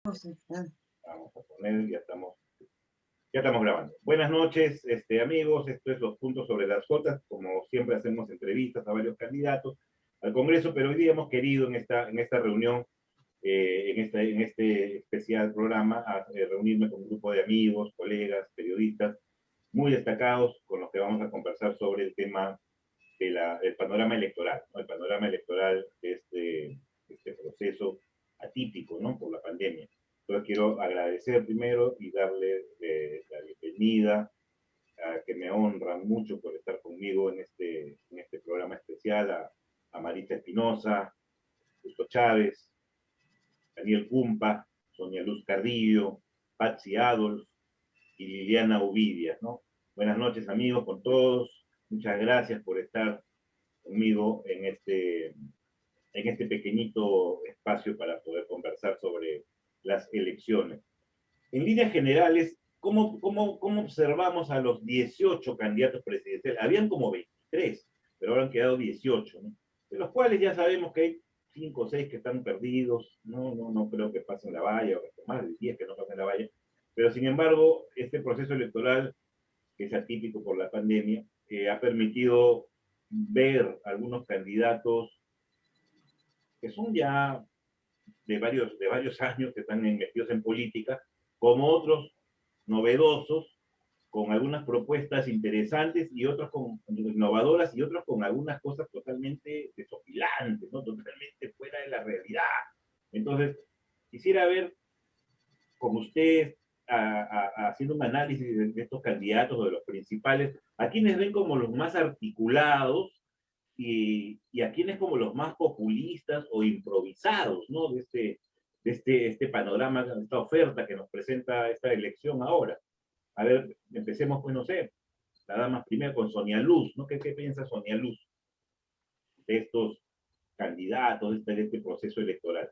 Vamos a poner, ya estamos grabando. Buenas noches, amigos. Esto es Los Puntos sobre las Jotas. Como siempre hacemos entrevistas a varios candidatos al Congreso, pero hoy día hemos querido en esta reunión, en este especial programa, reunirme con un grupo de amigos, colegas, periodistas muy destacados con los que vamos a conversar sobre el tema del panorama electoral, ¿no? El panorama electoral de este proceso atípico, ¿no? Por la pandemia. Entonces quiero agradecer primero y darle la bienvenida a que me honran mucho por estar conmigo en este programa especial, a Marita Espinosa, Justo Chávez, Daniel Cumpa, Sonia Luz Cardillo, Patsy Adolf y Liliana Uvidia, ¿no? Buenas noches, amigos, con todos. Muchas gracias por estar conmigo en este pequeñito espacio para poder conversar sobre las elecciones. En líneas generales, ¿cómo observamos a los 18 candidatos presidenciales? Habían como 23, pero ahora han quedado 18, ¿no? De los cuales ya sabemos que hay 5 o 6 que están perdidos, no creo que pasen la valla, o más de 10 que no pasen la valla, pero sin embargo, este proceso electoral, que es atípico por la pandemia, ha permitido ver algunos candidatos que son ya de varios años que están metidos en política, como otros novedosos, con algunas propuestas interesantes y otros con innovadoras y otros con algunas cosas totalmente desopilantes, ¿no? Totalmente fuera de la realidad. Entonces, quisiera ver con usted, haciendo un análisis de estos candidatos, o de los principales, a quienes ven como los más articulados y a quienes como los más populistas o improvisados, ¿no? Este panorama, de esta oferta que nos presenta esta elección ahora. A ver, empecemos, pues, no sé, la dama primero con Sonia Luz, ¿no? ¿Qué piensa Sonia Luz de estos candidatos, de este proceso electoral?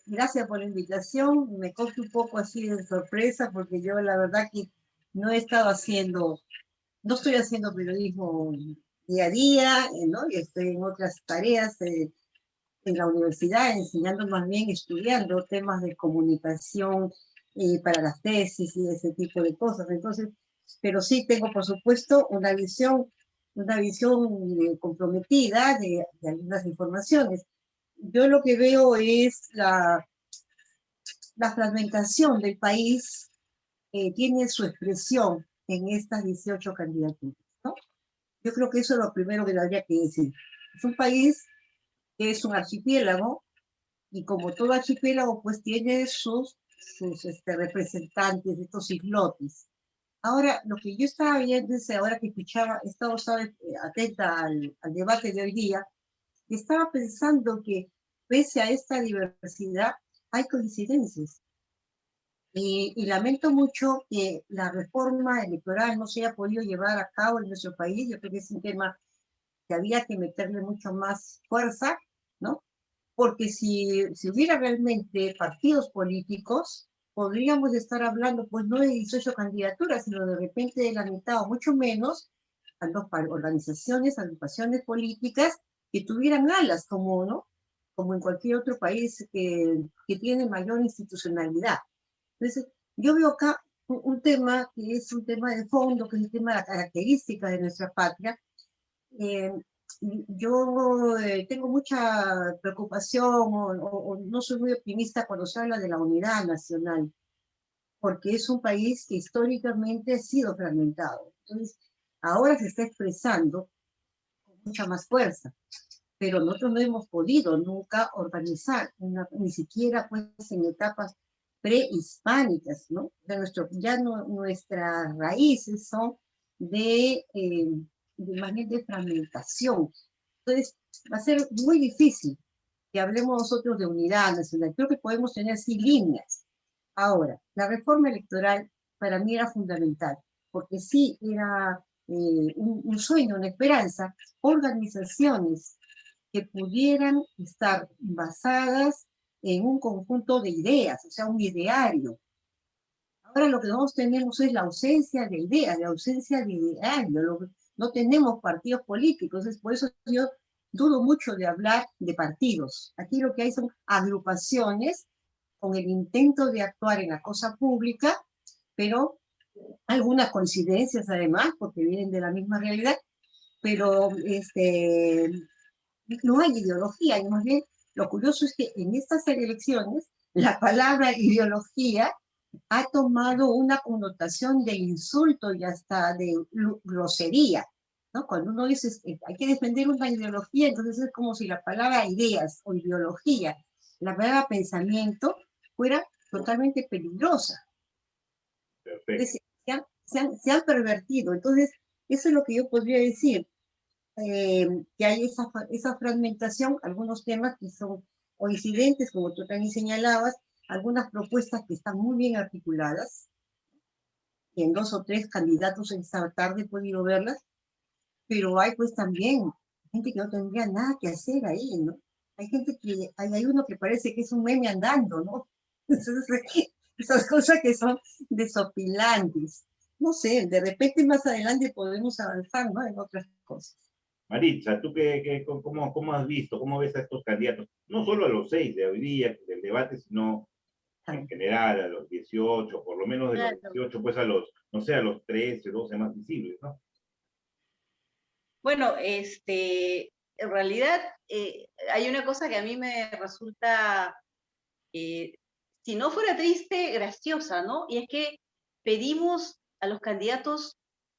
Gracias por la invitación, me coge un poco así de sorpresa porque yo la verdad que no he estado no estoy haciendo periodismo día a día, ¿no? Y estoy en otras tareas en la universidad, enseñando más bien, estudiando temas de comunicación para las tesis y ese tipo de cosas. Entonces, pero sí tengo, por supuesto, una visión comprometida de algunas informaciones. Yo lo que veo es la fragmentación del país, tiene su expresión en estas 18 candidaturas, ¿no? Yo creo que eso es lo primero que habría que decir. Es un país que es un archipiélago, y como todo archipiélago, pues tiene sus representantes, estos islotes. Ahora, lo que yo estaba viendo es, ahora que escuchaba, estaba atenta al debate de hoy día, estaba pensando que pese a esta diversidad, hay coincidencias. Y lamento mucho que la reforma electoral no se haya podido llevar a cabo en nuestro país. Yo creo que es un tema que había que meterle mucho más fuerza, ¿no? Porque si hubiera realmente partidos políticos, podríamos estar hablando, pues no de 18 candidaturas, sino de repente de la mitad o mucho menos, a dos organizaciones, agrupaciones políticas que tuvieran alas, como, ¿no? Como en cualquier otro país que tiene mayor institucionalidad. Entonces, yo veo acá un tema que es un tema de fondo, que es el tema de la característica de nuestra patria. eh, yo tengo mucha preocupación o no soy muy optimista cuando se habla de la unidad nacional, porque es un país que históricamente ha sido fragmentado. Entonces, ahora se está expresando con mucha más fuerza, pero nosotros no hemos podido nunca organizar, ni siquiera pues en etapas prehispánicas, ¿no? Nuestras raíces son más bien de fragmentación. Entonces, va a ser muy difícil que hablemos nosotros de unidad nacional. Creo que podemos tener así líneas. Ahora, la reforma electoral para mí era fundamental, porque sí era un sueño, una esperanza, organizaciones que pudieran estar basadas en un conjunto de ideas, o sea, un ideario. Ahora lo que nosotros tenemos es la ausencia de ideas, la ausencia de ideario. No tenemos partidos políticos, es por eso yo dudo mucho de hablar de partidos. Aquí lo que hay son agrupaciones con el intento de actuar en la cosa pública, pero algunas coincidencias además, porque vienen de la misma realidad, pero no hay ideología, y más bien lo curioso es que en estas elecciones la palabra ideología ha tomado una connotación de insulto y hasta de grosería, ¿no? Cuando uno dice hay que defender una ideología, entonces es como si la palabra ideas o ideología, la palabra pensamiento, fuera totalmente peligrosa. Perfecto. Entonces, se han pervertido. Entonces, eso es lo que yo podría decir, que hay esa fragmentación, algunos temas que son coincidentes, como tú también señalabas, algunas propuestas que están muy bien articuladas, y en 2 o 3 candidatos en esta tarde he podido verlas, pero hay pues también gente que no tendría nada que hacer ahí, ¿no? Hay gente que, hay uno que parece que es un meme andando, ¿no? Entonces, esas cosas que son desopilantes. No sé, de repente más adelante podemos avanzar, ¿no? En otras cosas. Maritza, ¿tú cómo has visto, cómo ves a estos candidatos? No solo a los 6 de hoy día del debate, sino en general a los 18, por lo menos de los 18, pues a los, no sé, a los 13, 12 más visibles, ¿no? Bueno, en realidad hay una cosa que a mí me resulta, si no fuera triste, graciosa, ¿no? Y es que pedimos a los candidatos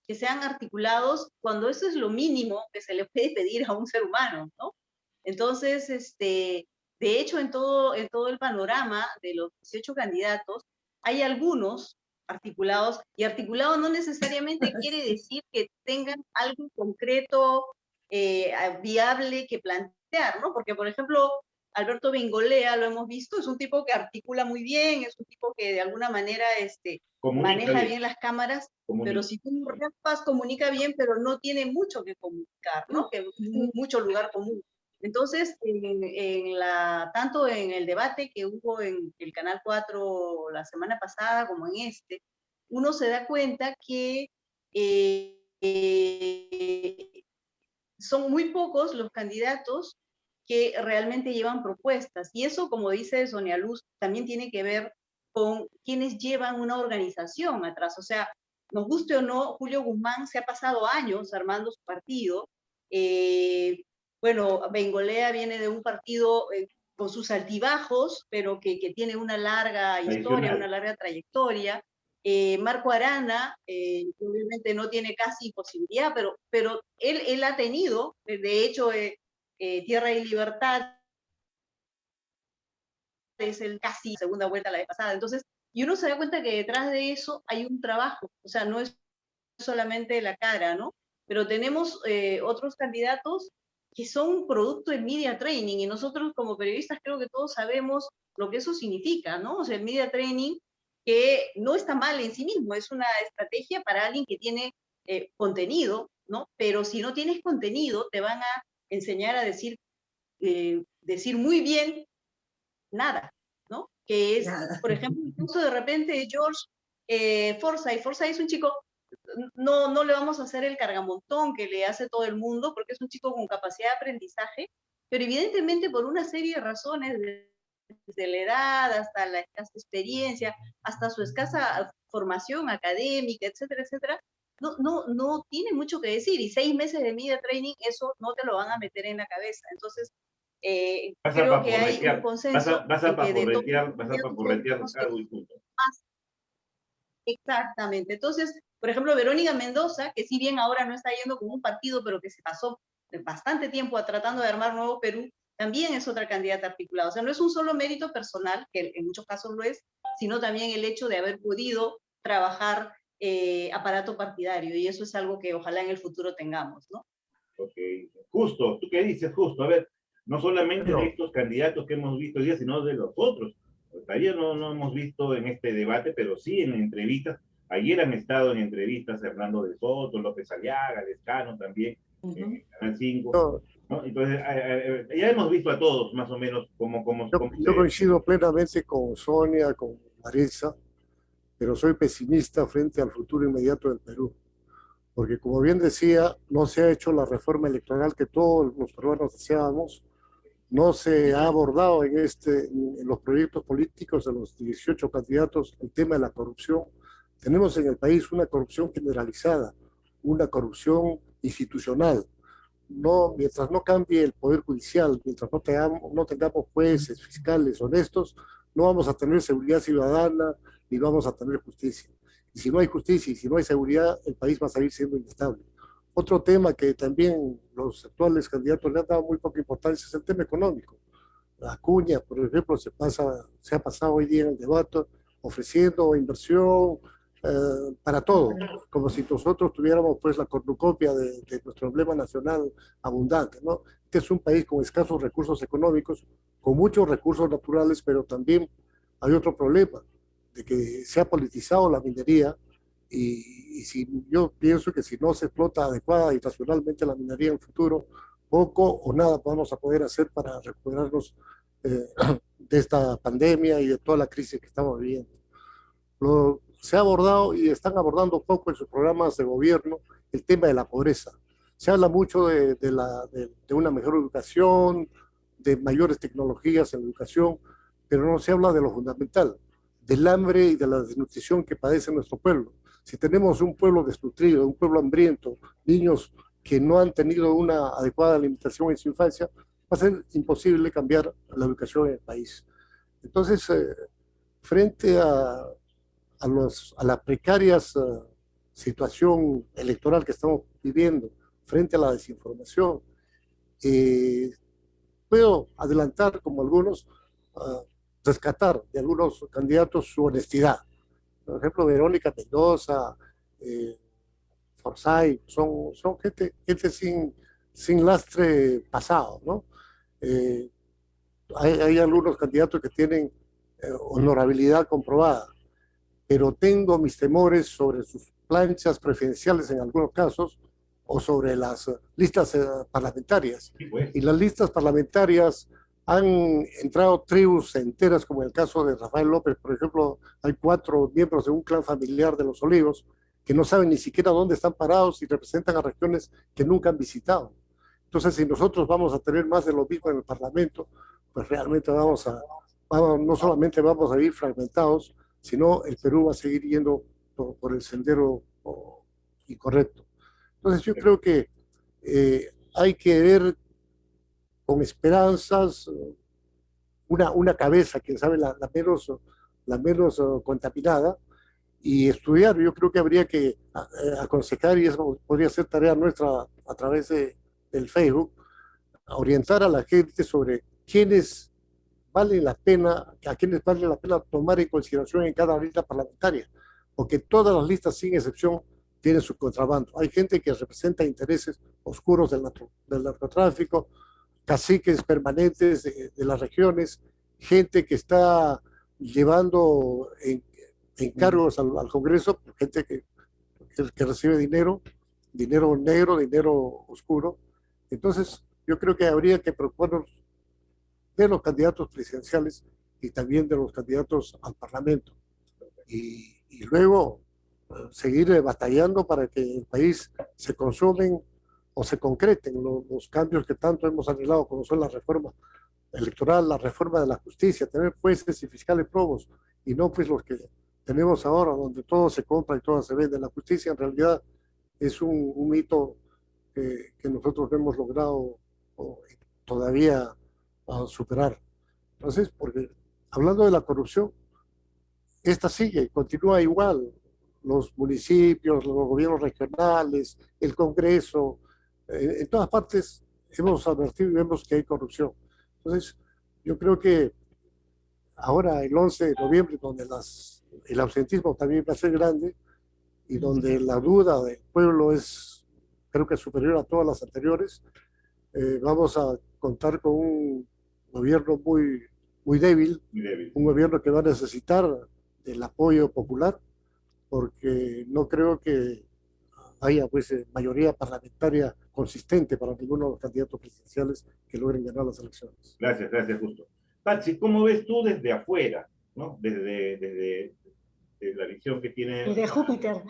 que sean articulados cuando eso es lo mínimo que se le puede pedir a un ser humano, ¿no? Entonces, de hecho, en todo el panorama de los 18 candidatos, hay algunos articulados, y articulado no necesariamente quiere decir que tengan algo concreto, viable que plantear, ¿no? Porque, por ejemplo, Alberto Bengolea, lo hemos visto, es un tipo que articula muy bien, es un tipo que de alguna manera maneja bien las cámaras, pero si tú raspas, comunica bien, pero no tiene mucho que comunicar, ¿no? Que mucho lugar común. Entonces, tanto en el debate que hubo en el Canal 4 la semana pasada como en uno se da cuenta que son muy pocos los candidatos que realmente llevan propuestas. Y eso, como dice Sonia Luz, también tiene que ver con quienes llevan una organización atrás. O sea, nos guste o no, Julio Guzmán se ha pasado años armando su partido. Bueno, Bengolea viene de un partido con sus altibajos, pero que tiene una larga historia, una larga trayectoria. Marco Arana, obviamente no tiene casi posibilidad, pero él ha tenido, de hecho, Tierra y Libertad es el casi segunda vuelta la vez pasada. Entonces, y uno se da cuenta que detrás de eso hay un trabajo, o sea, no es solamente la cara, ¿no? Pero tenemos otros candidatos que son producto del media training, y nosotros como periodistas creo que todos sabemos lo que eso significa, ¿no? O sea, el media training, que no está mal en sí mismo, es una estrategia para alguien que tiene contenido, ¿no? Pero si no tienes contenido, te van a enseñar a decir muy bien nada, ¿no? Que es, por ejemplo, incluso de repente de George Forsyth. Forsyth es un chico, no le vamos a hacer el cargamontón que le hace todo el mundo, porque es un chico con capacidad de aprendizaje, pero evidentemente por una serie de razones, desde la edad hasta la escasa experiencia, hasta su escasa formación académica, etcétera, etcétera, no tiene mucho que decir, y 6 meses de media training, eso no te lo van a meter en la cabeza. Entonces, creo que hay un consenso. Vas a paporretear algo y punto. Exactamente. Entonces, por ejemplo, Verónica Mendoza, que si bien ahora no está yendo como un partido, pero que se pasó bastante tiempo tratando de armar Nuevo Perú, también es otra candidata articulada. O sea, no es un solo mérito personal, que en muchos casos lo es, sino también el hecho de haber podido trabajar aparato partidario, y eso es algo que ojalá en el futuro tengamos, ¿no? Ok. Justo, ¿tú qué dices, Justo? A ver, no solamente de estos candidatos que hemos visto hoy día, sino de los otros. Todavía no hemos visto en este debate, pero sí en entrevistas. Ayer han estado en entrevistas Hernando de Soto, López Aliaga, Lescano también, en Canal 5. ¿No? Entonces, ya hemos visto a todos más o menos cómo yo coincido plenamente con Sonia, con Maritza, pero soy pesimista frente al futuro inmediato del Perú. Porque, como bien decía, no se ha hecho la reforma electoral que todos los peruanos deseábamos, no se ha abordado en los proyectos políticos de los 18 candidatos el tema de la corrupción. Tenemos en el país una corrupción generalizada, una corrupción institucional. No, mientras no cambie el Poder Judicial, mientras no tengamos jueces, fiscales honestos, no vamos a tener seguridad ciudadana ni vamos a tener justicia. Y si no hay justicia y si no hay seguridad, el país va a seguir siendo inestable. Otro tema que también los actuales candidatos le han dado muy poca importancia es el tema económico. La Acuña, por ejemplo, se ha pasado hoy día en el debate ofreciendo inversión para todo, como si nosotros tuviéramos pues la cornucopia de nuestro emblema nacional abundante, ¿no? Este es un país con escasos recursos económicos, con muchos recursos naturales, pero también hay otro problema, de que se ha politizado la minería y yo pienso que si no se explota adecuada y racionalmente la minería en el futuro, poco o nada vamos a poder hacer para recuperarnos de esta pandemia y de toda la crisis que estamos viviendo. Se ha abordado y están abordando poco en sus programas de gobierno el tema de la pobreza. Se habla mucho de una mejor educación, de mayores tecnologías en la educación, pero no se habla de lo fundamental, del hambre y de la desnutrición que padece nuestro pueblo. Si tenemos un pueblo desnutrido, un pueblo hambriento, niños que no han tenido una adecuada alimentación en su infancia, va a ser imposible cambiar la educación en el país. Entonces, frente a la precaria situación electoral que estamos viviendo, frente a la desinformación, puedo adelantar, como algunos, rescatar de algunos candidatos su honestidad. Por ejemplo, Verónica Mendoza, Forsyth, son gente sin lastre pasado, ¿no? Hay algunos candidatos que tienen honorabilidad comprobada, pero tengo mis temores sobre sus planchas preferenciales en algunos casos o sobre las listas parlamentarias. Sí, pues. Y las listas parlamentarias han entrado tribus enteras, como en el caso de Rafael López, por ejemplo, hay 4 miembros de un clan familiar de Los Olivos que no saben ni siquiera dónde están parados y representan a regiones que nunca han visitado. Entonces, si nosotros vamos a tener más de lo mismo en el Parlamento, pues realmente no solamente vamos a ir fragmentados, sino el Perú va a seguir yendo por el sendero incorrecto. Entonces yo creo que hay que ver con esperanzas una cabeza, quién sabe, la menos contaminada, y estudiar. Yo creo que habría que aconsejar, y eso podría ser tarea nuestra a través del Facebook, orientar a la gente sobre quiénes vale la pena, a quienes vale la pena tomar en consideración en cada lista parlamentaria, porque todas las listas, sin excepción, tienen su contrabando. Hay gente que representa intereses oscuros del narcotráfico, caciques permanentes de las regiones, gente que está llevando encargos al Congreso, gente que recibe dinero negro, dinero oscuro. Entonces, yo creo que habría que proponer de los candidatos presidenciales y también de los candidatos al Parlamento. Y luego seguir batallando para que el país se consumen o se concreten los cambios que tanto hemos anhelado, como son la reforma electoral, la reforma de la justicia, tener jueces y fiscales probos, y no pues los que tenemos ahora, donde todo se compra y todo se vende. La justicia en realidad es un mito que nosotros no hemos logrado todavía a superar. Entonces, porque hablando de la corrupción, esta sigue, continúa igual. Los municipios, los gobiernos regionales, el Congreso, en todas partes hemos advertido y vemos que hay corrupción. Entonces, yo creo que ahora el 11 de noviembre, donde el ausentismo también va a ser grande y donde la duda del pueblo creo que es superior a todas las anteriores, vamos a contar con un gobierno muy débil, un gobierno que va a necesitar del apoyo popular, porque no creo que haya pues mayoría parlamentaria consistente para ninguno de los candidatos presidenciales que logren ganar las elecciones. Gracias, Justo. Patsy, ¿cómo ves tú desde afuera, ¿no? Desde la visión que tiene Desde Júpiter.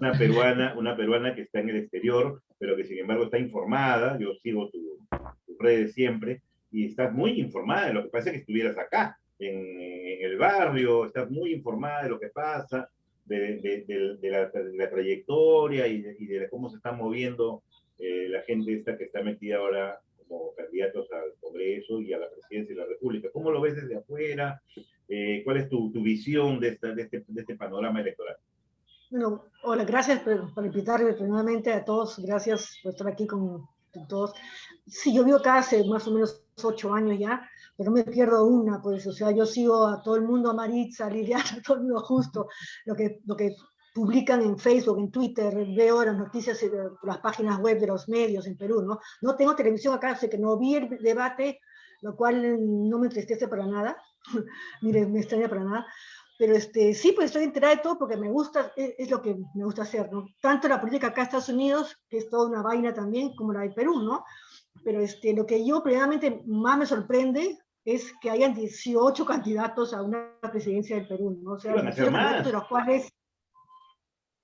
una peruana que está en el exterior, pero que sin embargo está informada? Yo sigo tus redes siempre. y estás muy informada de lo que parece que estuvieras acá, en el barrio, estás muy informada de lo que pasa, de la trayectoria y de cómo se está moviendo la gente esta que está metida ahora como candidatos al Congreso y a la presidencia de la República. ¿Cómo lo ves desde afuera? ¿Cuál es tu visión de este panorama electoral? Bueno, hola, gracias por invitarme nuevamente a todos. Gracias por estar aquí con todos. Sí, yo vivo acá hace más o menos 8 años ya, pero no me pierdo una, pues, o sea, yo sigo a todo el mundo, a Maritza, a Liliana, a todo el mundo justo, lo que publican en Facebook, en Twitter, veo las noticias por las páginas web de los medios en Perú, ¿no? No tengo televisión acá, así que no vi el debate, lo cual no me entristece para nada, ni me extraña para nada. Pero sí, pues estoy enterada de todo porque me gusta, es lo que me gusta hacer, ¿no? Tanto la política acá en Estados Unidos, que es toda una vaina también, como la de Perú, ¿no? Pero lo que yo primeramente más me sorprende es que hayan 18 candidatos a una presidencia del Perú, ¿no? O sea, 18 candidatos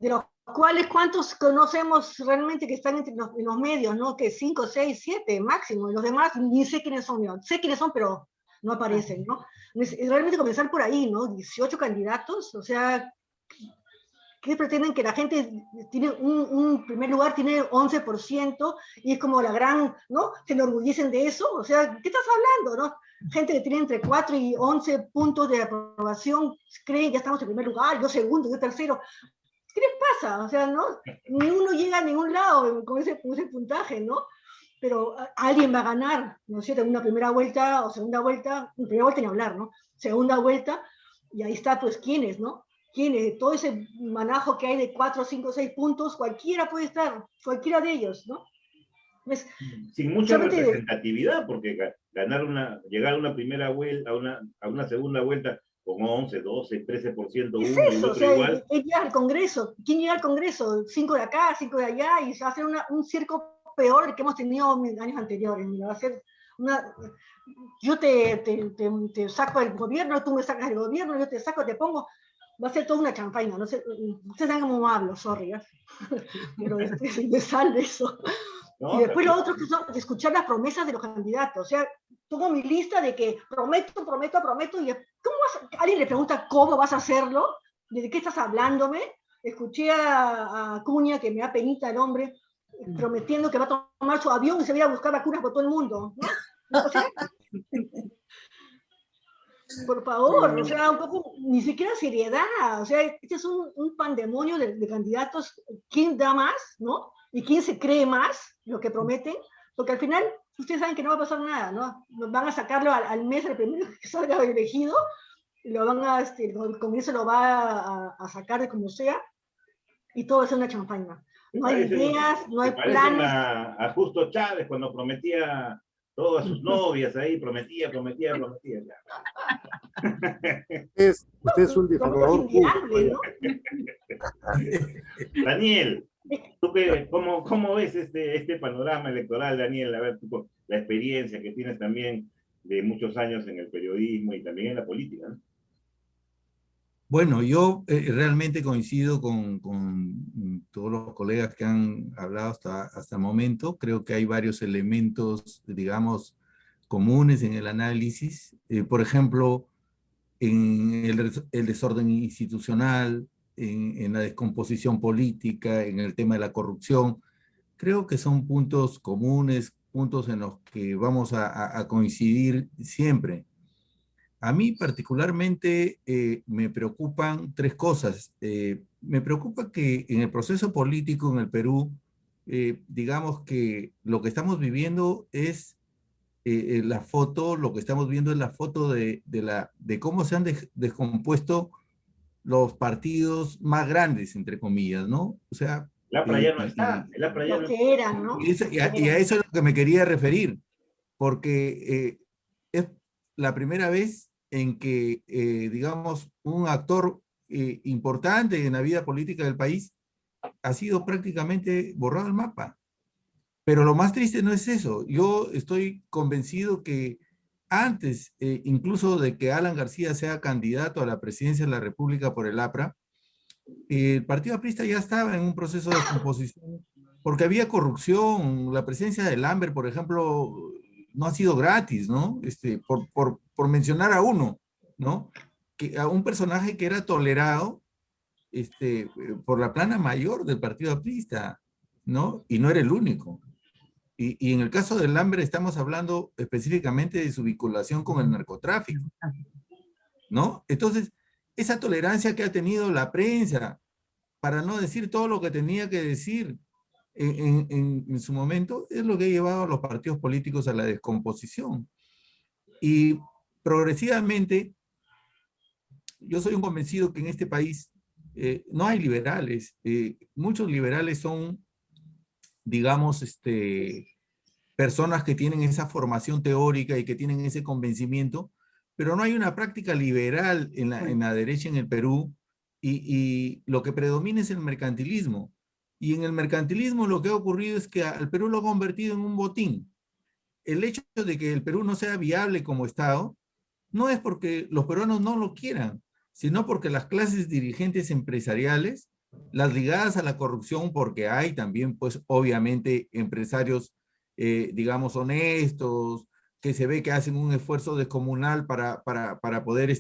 de los cuales ¿cuántos conocemos realmente que están en los medios, ¿no? Que 5, 6, 7 máximo, y los demás ni sé quiénes son, ¿no? Sé quiénes son, pero no aparecen, ¿no? Realmente comenzar por ahí, ¿no? 18 candidatos, o sea, ¿qué pretenden? Que la gente tiene un primer lugar, tiene 11%, y es como la gran, ¿no? Se enorgullecen de eso, o sea, ¿qué estás hablando, no? Gente que tiene entre 4 y 11 puntos de aprobación, creen que ya estamos en primer lugar, yo segundo, yo tercero. ¿Qué les pasa? O sea, ¿no? Ni uno llega a ningún lado con ese puntaje, ¿no? Pero alguien va a ganar, ¿no es cierto? En una primera vuelta o segunda vuelta, primera vuelta ni hablar, ¿no? Segunda vuelta, y ahí está, pues, ¿quiénes, no? ¿Quiénes? Todo ese manajo que hay de 4, 5, 6 puntos, cualquiera puede estar, cualquiera de ellos, ¿no? Pues, sin mucha representatividad, porque llegar a una primera vuelta, a una segunda vuelta con 11, 12, 13% uno es y el eso, otro o sea, igual. llega al Congreso. ¿Quién llega al Congreso? 5 de acá, 5 de allá, y se va a hacer un circo peor que hemos tenido en años anteriores. Va a ser yo te saco del gobierno, tú me sacas del gobierno, yo te saco, te pongo. Va a ser toda una champaña. No sé, ustedes saben cómo hablo, sorry. Pero me sale eso. No, y después lo otro que son escuchar las promesas de los candidatos. O sea, tengo mi lista de que prometo, y ¿cómo alguien le pregunta cómo vas a hacerlo? ¿De qué estás hablándome? Escuché a Acuña, que me da penita el hombre, prometiendo que va a tomar su avión y se va a ir a buscar vacunas por todo el mundo, ¿no? O sea, por favor, o sea, un poco, ni siquiera seriedad, o sea, este es un pandemonio de candidatos, ¿quién da más, no? ¿Y quién se cree más lo que prometen? Porque al final, ustedes saben que no va a pasar nada, ¿no? Van a sacarlo al mes, el primero que salga elegido, lo van a, el Congreso lo va a sacar de como sea, y todo va a ser una champaña. No hay ideas, no hay planes. A Justo Chávez cuando prometía todas sus novias ahí, prometía. Usted es un difamadoor público. Daniel, ¿tú cómo ves este panorama electoral, Daniel? A ver, tú, la experiencia que tienes también de muchos años en el periodismo y también en la política, ¿no? Bueno, yo realmente coincido con todos los colegas que han hablado hasta el momento. Creo que hay varios elementos, digamos, comunes en el análisis. Por ejemplo, en el desorden institucional, en la descomposición política, en el tema de la corrupción. Creo que son puntos comunes, puntos en los que vamos a coincidir siempre. A mí particularmente me preocupan 3 cosas. Me preocupa que en el proceso político en el Perú, digamos que lo que estamos viviendo es lo que estamos viendo es la foto de cómo se han descompuesto los partidos más grandes, entre comillas, ¿no? O sea... El APRA ya no está. El APRA ya no está. Que eran, ¿no? Y a eso es lo que me quería referir, porque es la primera vez en que, digamos, un actor importante en la vida política del país ha sido prácticamente borrado del mapa. Pero lo más triste no es eso. Yo estoy convencido que antes, incluso de que Alan García sea candidato a la presidencia de la República por el APRA, el partido aprista ya estaba en un proceso de descomposición porque había corrupción. La presencia de Lambert, por ejemplo, no ha sido gratis, ¿no? Por mencionar a uno, ¿no? Que a un personaje que era tolerado por la plana mayor del partido aprista, ¿no? Y no era el único. Y en el caso del Hambre estamos hablando específicamente de su vinculación con el narcotráfico, ¿no? Entonces, esa tolerancia que ha tenido la prensa, para no decir todo lo que tenía que decir en su momento, es lo que ha llevado a los partidos políticos a la descomposición. Y progresivamente, yo soy un convencido que en este país no hay liberales. Muchos liberales son, digamos, personas que tienen esa formación teórica y que tienen ese convencimiento, pero no hay una práctica liberal en la derecha en el Perú, y lo que predomina es el mercantilismo. Y en el mercantilismo lo que ha ocurrido es que al Perú lo ha convertido en un botín. El hecho de que el Perú no sea viable como Estado no es porque los peruanos no lo quieran, sino porque las clases dirigentes empresariales, las ligadas a la corrupción, porque hay también, pues, obviamente, empresarios, digamos, honestos, que se ve que hacen un esfuerzo descomunal para poder,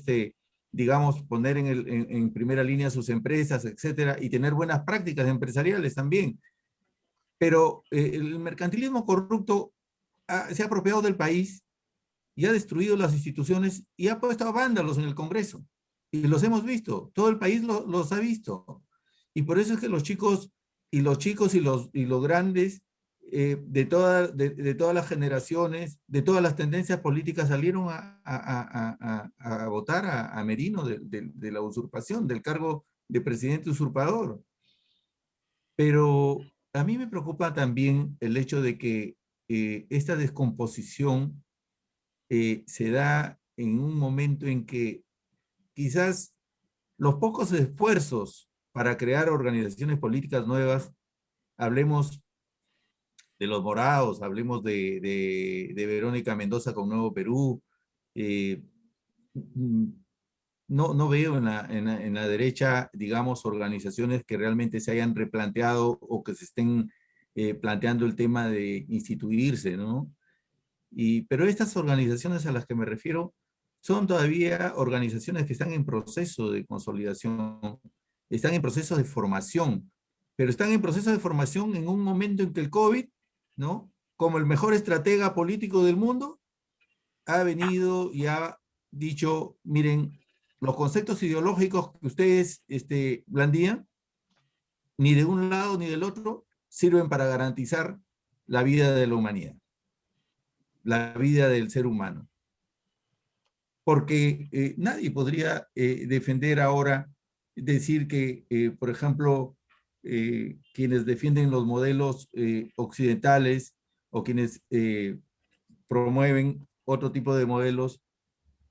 digamos, poner en primera línea sus empresas, etcétera, y tener buenas prácticas empresariales también. Pero el mercantilismo corrupto se ha apropiado del país y ha destruido las instituciones y ha puesto a vándalos en el Congreso. Y los hemos visto, todo el país los ha visto. Y por eso es que los chicos y los grandes de todas las generaciones, de todas las tendencias políticas, salieron a votar a Merino de la usurpación, del cargo de presidente usurpador. Pero a mí me preocupa también el hecho de que esta descomposición se da en un momento en que quizás los pocos esfuerzos para crear organizaciones políticas nuevas, hablemos de los Morados, hablemos de Verónica Mendoza con Nuevo Perú, no veo en la derecha, digamos, organizaciones que realmente se hayan replanteado o que se estén planteando el tema de instituirse, ¿no? Pero estas organizaciones a las que me refiero son todavía organizaciones que están en proceso de consolidación, están en proceso de formación, pero están en proceso de formación en un momento en que el COVID, ¿no? Como el mejor estratega político del mundo, ha venido y ha dicho, miren, los conceptos ideológicos que ustedes blandían, ni de un lado ni del otro, sirven para garantizar la vida de la humanidad, la vida del ser humano. Porque nadie podría defender ahora, decir que, por ejemplo, quienes defienden los modelos occidentales o quienes promueven otro tipo de modelos,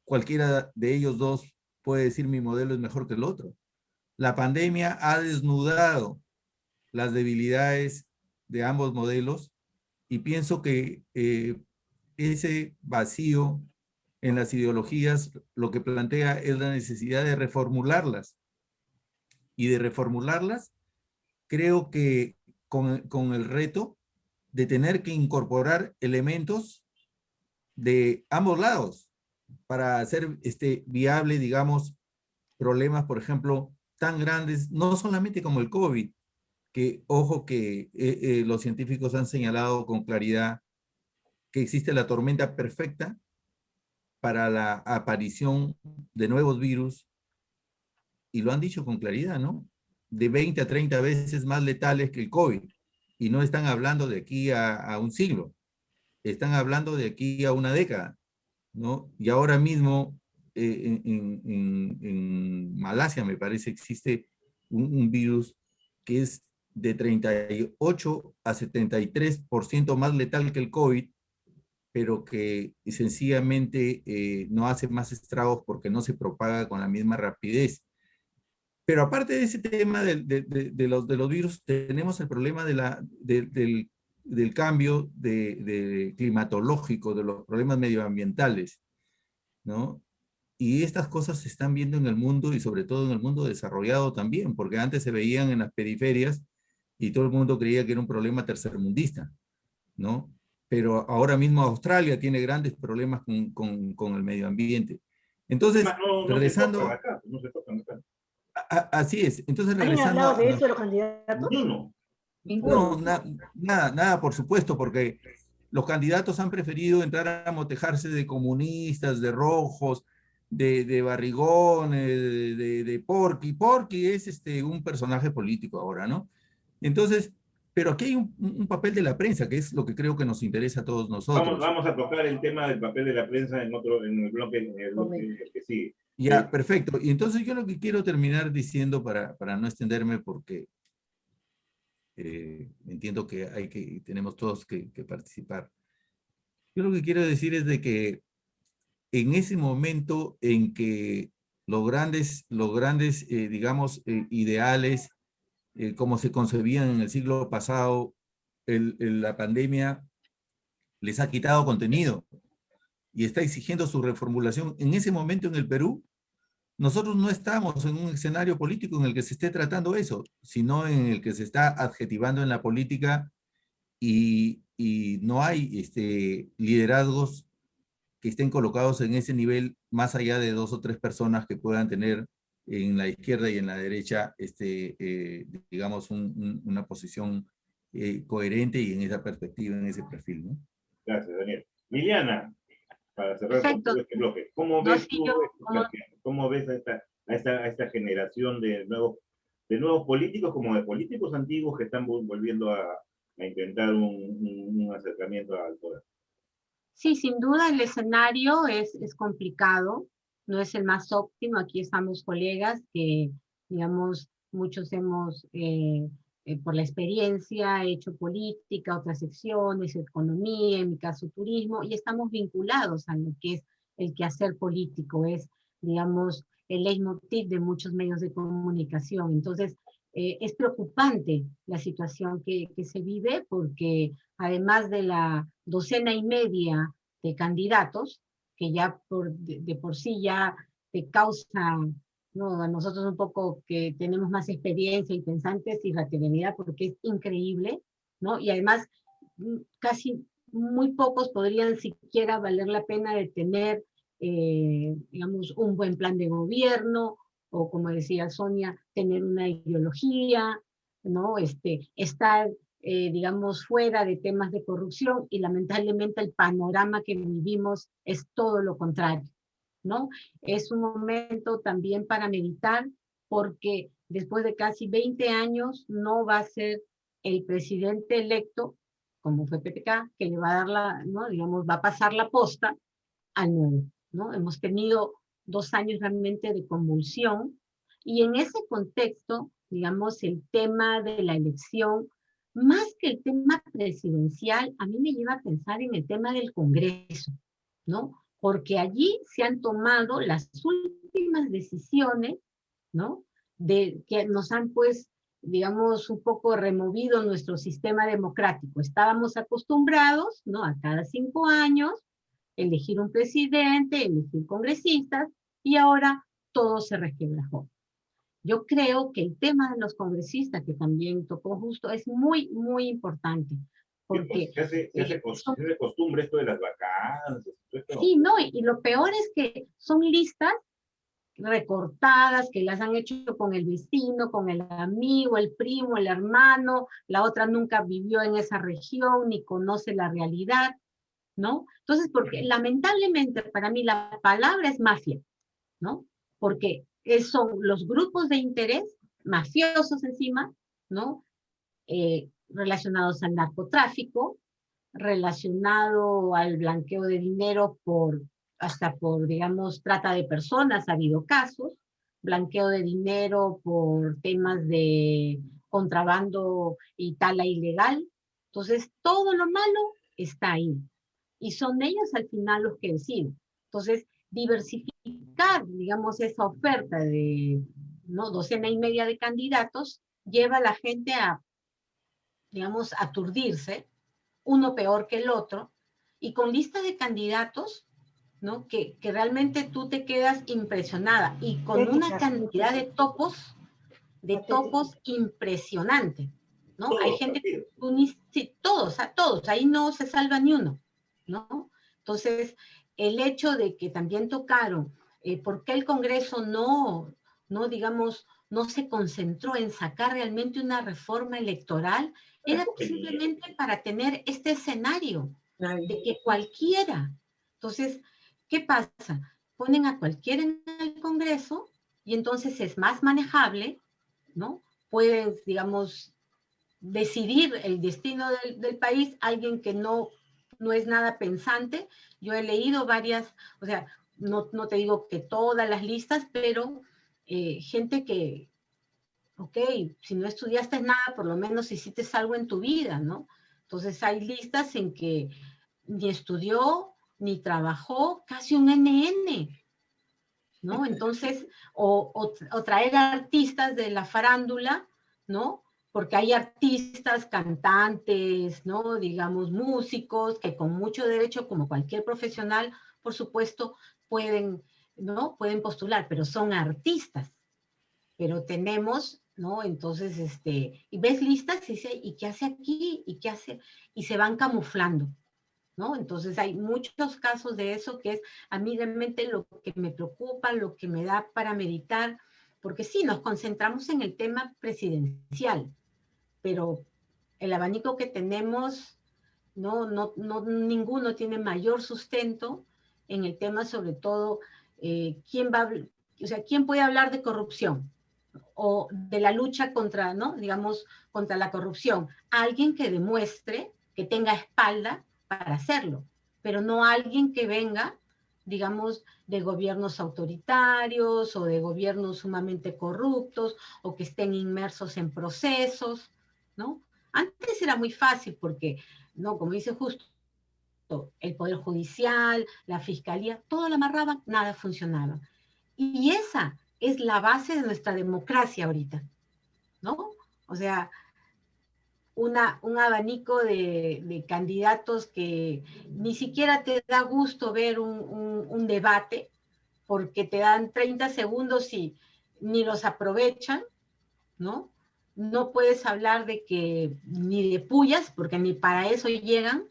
cualquiera de ellos dos puede decir mi modelo es mejor que el otro. La pandemia ha desnudado las debilidades de ambos modelos y pienso que ese vacío en las ideologías lo que plantea es la necesidad de reformularlas. Y de reformularlas, creo que con el reto de tener que incorporar elementos de ambos lados para hacer viable, digamos, problemas, por ejemplo, tan grandes, no solamente como el COVID, que, ojo, que los científicos han señalado con claridad que existe la tormenta perfecta para la aparición de nuevos virus, y lo han dicho con claridad, ¿no? De 20 a 30 veces más letales que el COVID. Y no están hablando de aquí a un siglo, están hablando de aquí a una década, ¿no? Y ahora mismo en Malasia, me parece, existe un virus que es de 38 a 73% más letal que el COVID, pero que sencillamente no hace más estragos porque no se propaga con la misma rapidez. Pero aparte de ese tema de los virus, tenemos el problema del cambio climatológico, de los problemas medioambientales, ¿no? Y estas cosas se están viendo en el mundo y sobre todo en el mundo desarrollado también, porque antes se veían en las periferias y todo el mundo creía que era un problema tercermundista, ¿no? pero ahora mismo Australia tiene grandes problemas con el medio ambiente. Entonces, No regresando... se tocan acá, no se tocan acá. Así es. Entonces, ¿Alguien ha regresando hablado de eso de los candidatos? No. No, nada, por supuesto, porque los candidatos han preferido entrar a motejarse de comunistas, de rojos, de barrigones, de Porky. Porky es un personaje político ahora, ¿no? Entonces, pero aquí hay un papel de la prensa, que es lo que creo que nos interesa a todos nosotros. Vamos a tocar el tema del papel de la prensa en el bloque que sigue. Ya, perfecto. Y entonces yo lo que quiero terminar diciendo para no extenderme, porque entiendo que tenemos todos que participar. Yo lo que quiero decir es de que en ese momento en que los grandes digamos, ideales, como se concebían en el siglo pasado, la pandemia les ha quitado contenido y está exigiendo su reformulación. En ese momento en el Perú, nosotros no estamos en un escenario político en el que se esté tratando eso, sino en el que se está adjetivando en la política y no hay liderazgos que estén colocados en ese nivel más allá de 2 o 3 personas que puedan tener en la izquierda y en la derecha, digamos, una posición coherente y en esa perspectiva, en ese perfil, ¿no? Gracias, Daniel. Liliana, para cerrar Perfecto. este bloque, ¿cómo ves a esta generación de nuevos políticos, como de políticos antiguos que están volviendo a intentar un acercamiento al poder? Sí, sin duda el escenario es complicado, no es el más óptimo. Aquí estamos colegas que, digamos, muchos hemos, por la experiencia, hecho política, otras secciones, economía, en mi caso turismo, y estamos vinculados a lo que es el quehacer político, es, digamos, el leitmotiv de muchos medios de comunicación. Entonces, es preocupante la situación que se vive, porque además de la 12.5 de candidatos, que ya de por sí ya te causa, ¿no?, a nosotros un poco que tenemos más experiencia y pensantes y fraternidad, porque es increíble, ¿no? Y además casi muy pocos podrían siquiera valer la pena de tener, digamos, un buen plan de gobierno, o como decía Sonia, tener una ideología, ¿no? Estar, digamos, fuera de temas de corrupción, y lamentablemente el panorama que vivimos es todo lo contrario, ¿no? Es un momento también para meditar, porque después de casi 20 años no va a ser el presidente electo, como fue PPK, que le va a dar ¿no?, digamos, va a pasar la posta al nuevo, ¿no? Hemos tenido 2 años realmente de convulsión, y en ese contexto, digamos, el tema de la elección, más que el tema presidencial, a mí me lleva a pensar en el tema del Congreso, ¿no? Porque allí se han tomado las últimas decisiones, ¿no?, que nos han, pues, digamos, un poco removido nuestro sistema democrático. Estábamos acostumbrados, ¿no?, a cada 5 años, elegir un presidente, elegir congresistas, y ahora todo se resquebrajó. Yo creo que el tema de los congresistas, que también tocó justo, es muy, muy importante. Porque se hace costumbre esto de las vacancias. Sí, no, y lo peor es que son listas recortadas, que las han hecho con el vecino, con el amigo, el primo, el hermano, la otra nunca vivió en esa región, ni conoce la realidad, ¿no? Entonces, porque lamentablemente para mí la palabra es mafia, ¿no? Porque son los grupos de interés mafiosos encima, ¿no? Relacionados al narcotráfico, relacionado al blanqueo de dinero hasta por, digamos, trata de personas, ha habido casos, blanqueo de dinero por temas de contrabando y tala ilegal. Entonces, todo lo malo está ahí. Y son ellos al final los que deciden. Entonces, diversificar, digamos, esa oferta de, ¿no?, 12.5 de candidatos, lleva a la gente a, digamos, aturdirse, uno peor que el otro, y con lista de candidatos, ¿no?, que realmente tú te quedas impresionada, y con una cantidad de topos impresionante, ¿no? Todos Hay los gente partidos. sí, todos, ahí no se salva ni uno, ¿no? Entonces, el hecho de que también tocaron, ¿por qué el Congreso digamos, no se concentró en sacar realmente una reforma electoral? Era simplemente para tener este escenario de que cualquiera. Entonces, ¿qué pasa? Ponen a cualquiera en el Congreso y entonces es más manejable, ¿no? Pueden, digamos, decidir el destino del país alguien que no es nada pensante. Yo he leído varias, o sea, no te digo que todas las listas, pero gente que, ok, si no estudiaste nada, por lo menos hiciste algo en tu vida, ¿no? Entonces hay listas en que ni estudió, ni trabajó, casi un NN, ¿no? Entonces, o traer artistas de la farándula, ¿no? Porque hay artistas, cantantes, ¿no? Digamos, músicos, que con mucho derecho, como cualquier profesional, por supuesto, pueden, ¿no? Pueden postular, pero son artistas. Pero tenemos, ¿no? Entonces, y ves listas y dice, ¿y qué hace aquí? ¿Y qué hace? Y se van camuflando, ¿no? Entonces hay muchos casos de eso que es a mí realmente lo que me preocupa, lo que me da para meditar, porque sí, nos concentramos en el tema presidencial, pero el abanico que tenemos, ninguno tiene mayor sustento en el tema, sobre todo, ¿quién puede hablar de corrupción? O de la lucha contra, ¿no? Digamos, contra la corrupción. Alguien que demuestre que tenga espalda para hacerlo, pero no alguien que venga, digamos, de gobiernos autoritarios o de gobiernos sumamente corruptos o que estén inmersos en procesos, ¿no? Antes era muy fácil porque, ¿no? Como dice justo, el Poder Judicial, la Fiscalía, todo lo amarraban, nada funcionaba. Y esa es la base de nuestra democracia ahorita, ¿no? O sea, un abanico de candidatos que ni siquiera te da gusto ver un debate, porque te dan 30 segundos y ni los aprovechan, ¿no? No puedes hablar de que ni de pullas, porque ni para eso llegan,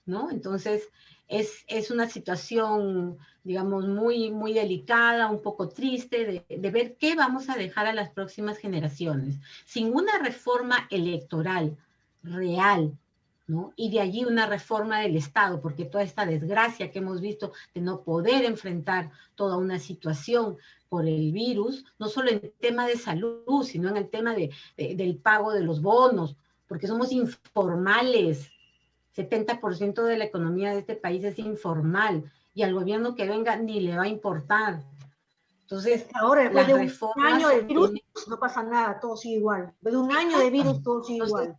¿no? Entonces, es una situación, digamos, muy, muy delicada, un poco triste de ver qué vamos a dejar a las próximas generaciones. Sin una reforma electoral real, ¿no? Y de allí una reforma del Estado, porque toda esta desgracia que hemos visto de no poder enfrentar toda una situación por el virus, no solo en tema de salud, sino en el tema del pago de los bonos, porque somos informales. 70% de la economía de este país es informal y al gobierno que venga ni le va a importar. Entonces, ahora, después las de un reformas año de virus, no pasa nada, todo sigue igual. Después de un año de virus, todo sigue igual.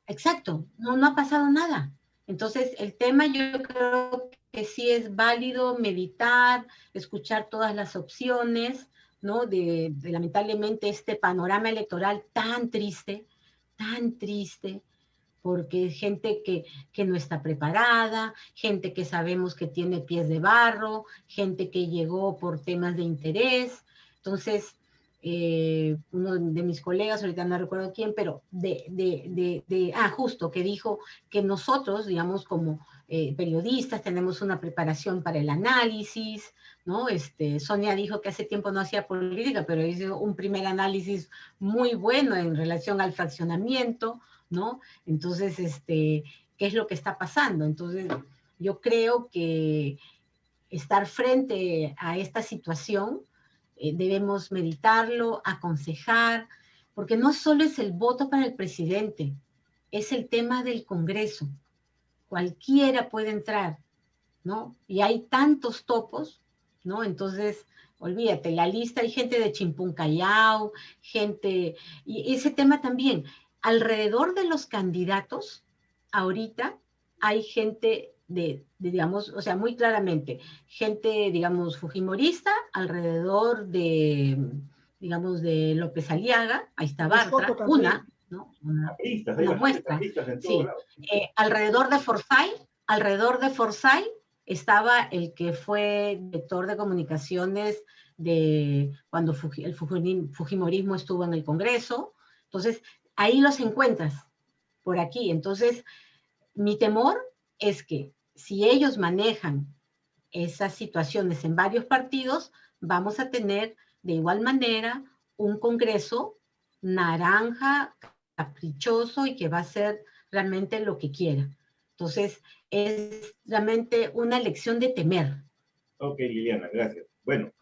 Exacto, no ha pasado nada. Entonces, el tema yo creo que sí es válido meditar, escuchar todas las opciones, ¿no? De lamentablemente este panorama electoral tan triste, porque gente que no está preparada, gente que sabemos que tiene pies de barro, gente que llegó por temas de interés. Entonces, uno de mis colegas, ahorita no recuerdo quién, pero justo, que dijo que nosotros, digamos, como periodistas, tenemos una preparación para el análisis, ¿no? Sonia dijo que hace tiempo no hacía política, pero hizo un primer análisis muy bueno en relación al fraccionamiento, ¿no? Entonces, ¿qué es lo que está pasando? Entonces, yo creo que estar frente a esta situación, debemos meditarlo, aconsejar, porque no solo es el voto para el presidente, es el tema del Congreso. Cualquiera puede entrar, ¿no? Y hay tantos topos, ¿no? Entonces, olvídate, la lista, hay gente de Chimpún Callao, y ese tema también, alrededor de los candidatos, ahorita hay gente digamos, o sea, muy claramente, gente, digamos, fujimorista, alrededor digamos, de López Aliaga, ahí está Bartra, ¿no? Una muestra, sí. Alrededor de Forsyth estaba el que fue director de comunicaciones cuando el fujimorismo estuvo en el Congreso. Entonces, ahí los encuentras, por aquí. Entonces, mi temor es que si ellos manejan esas situaciones en varios partidos, vamos a tener de igual manera un Congreso naranja, caprichoso y que va a hacer realmente lo que quiera. Entonces, es realmente una lección de temer. Ok, Liliana, gracias. Bueno,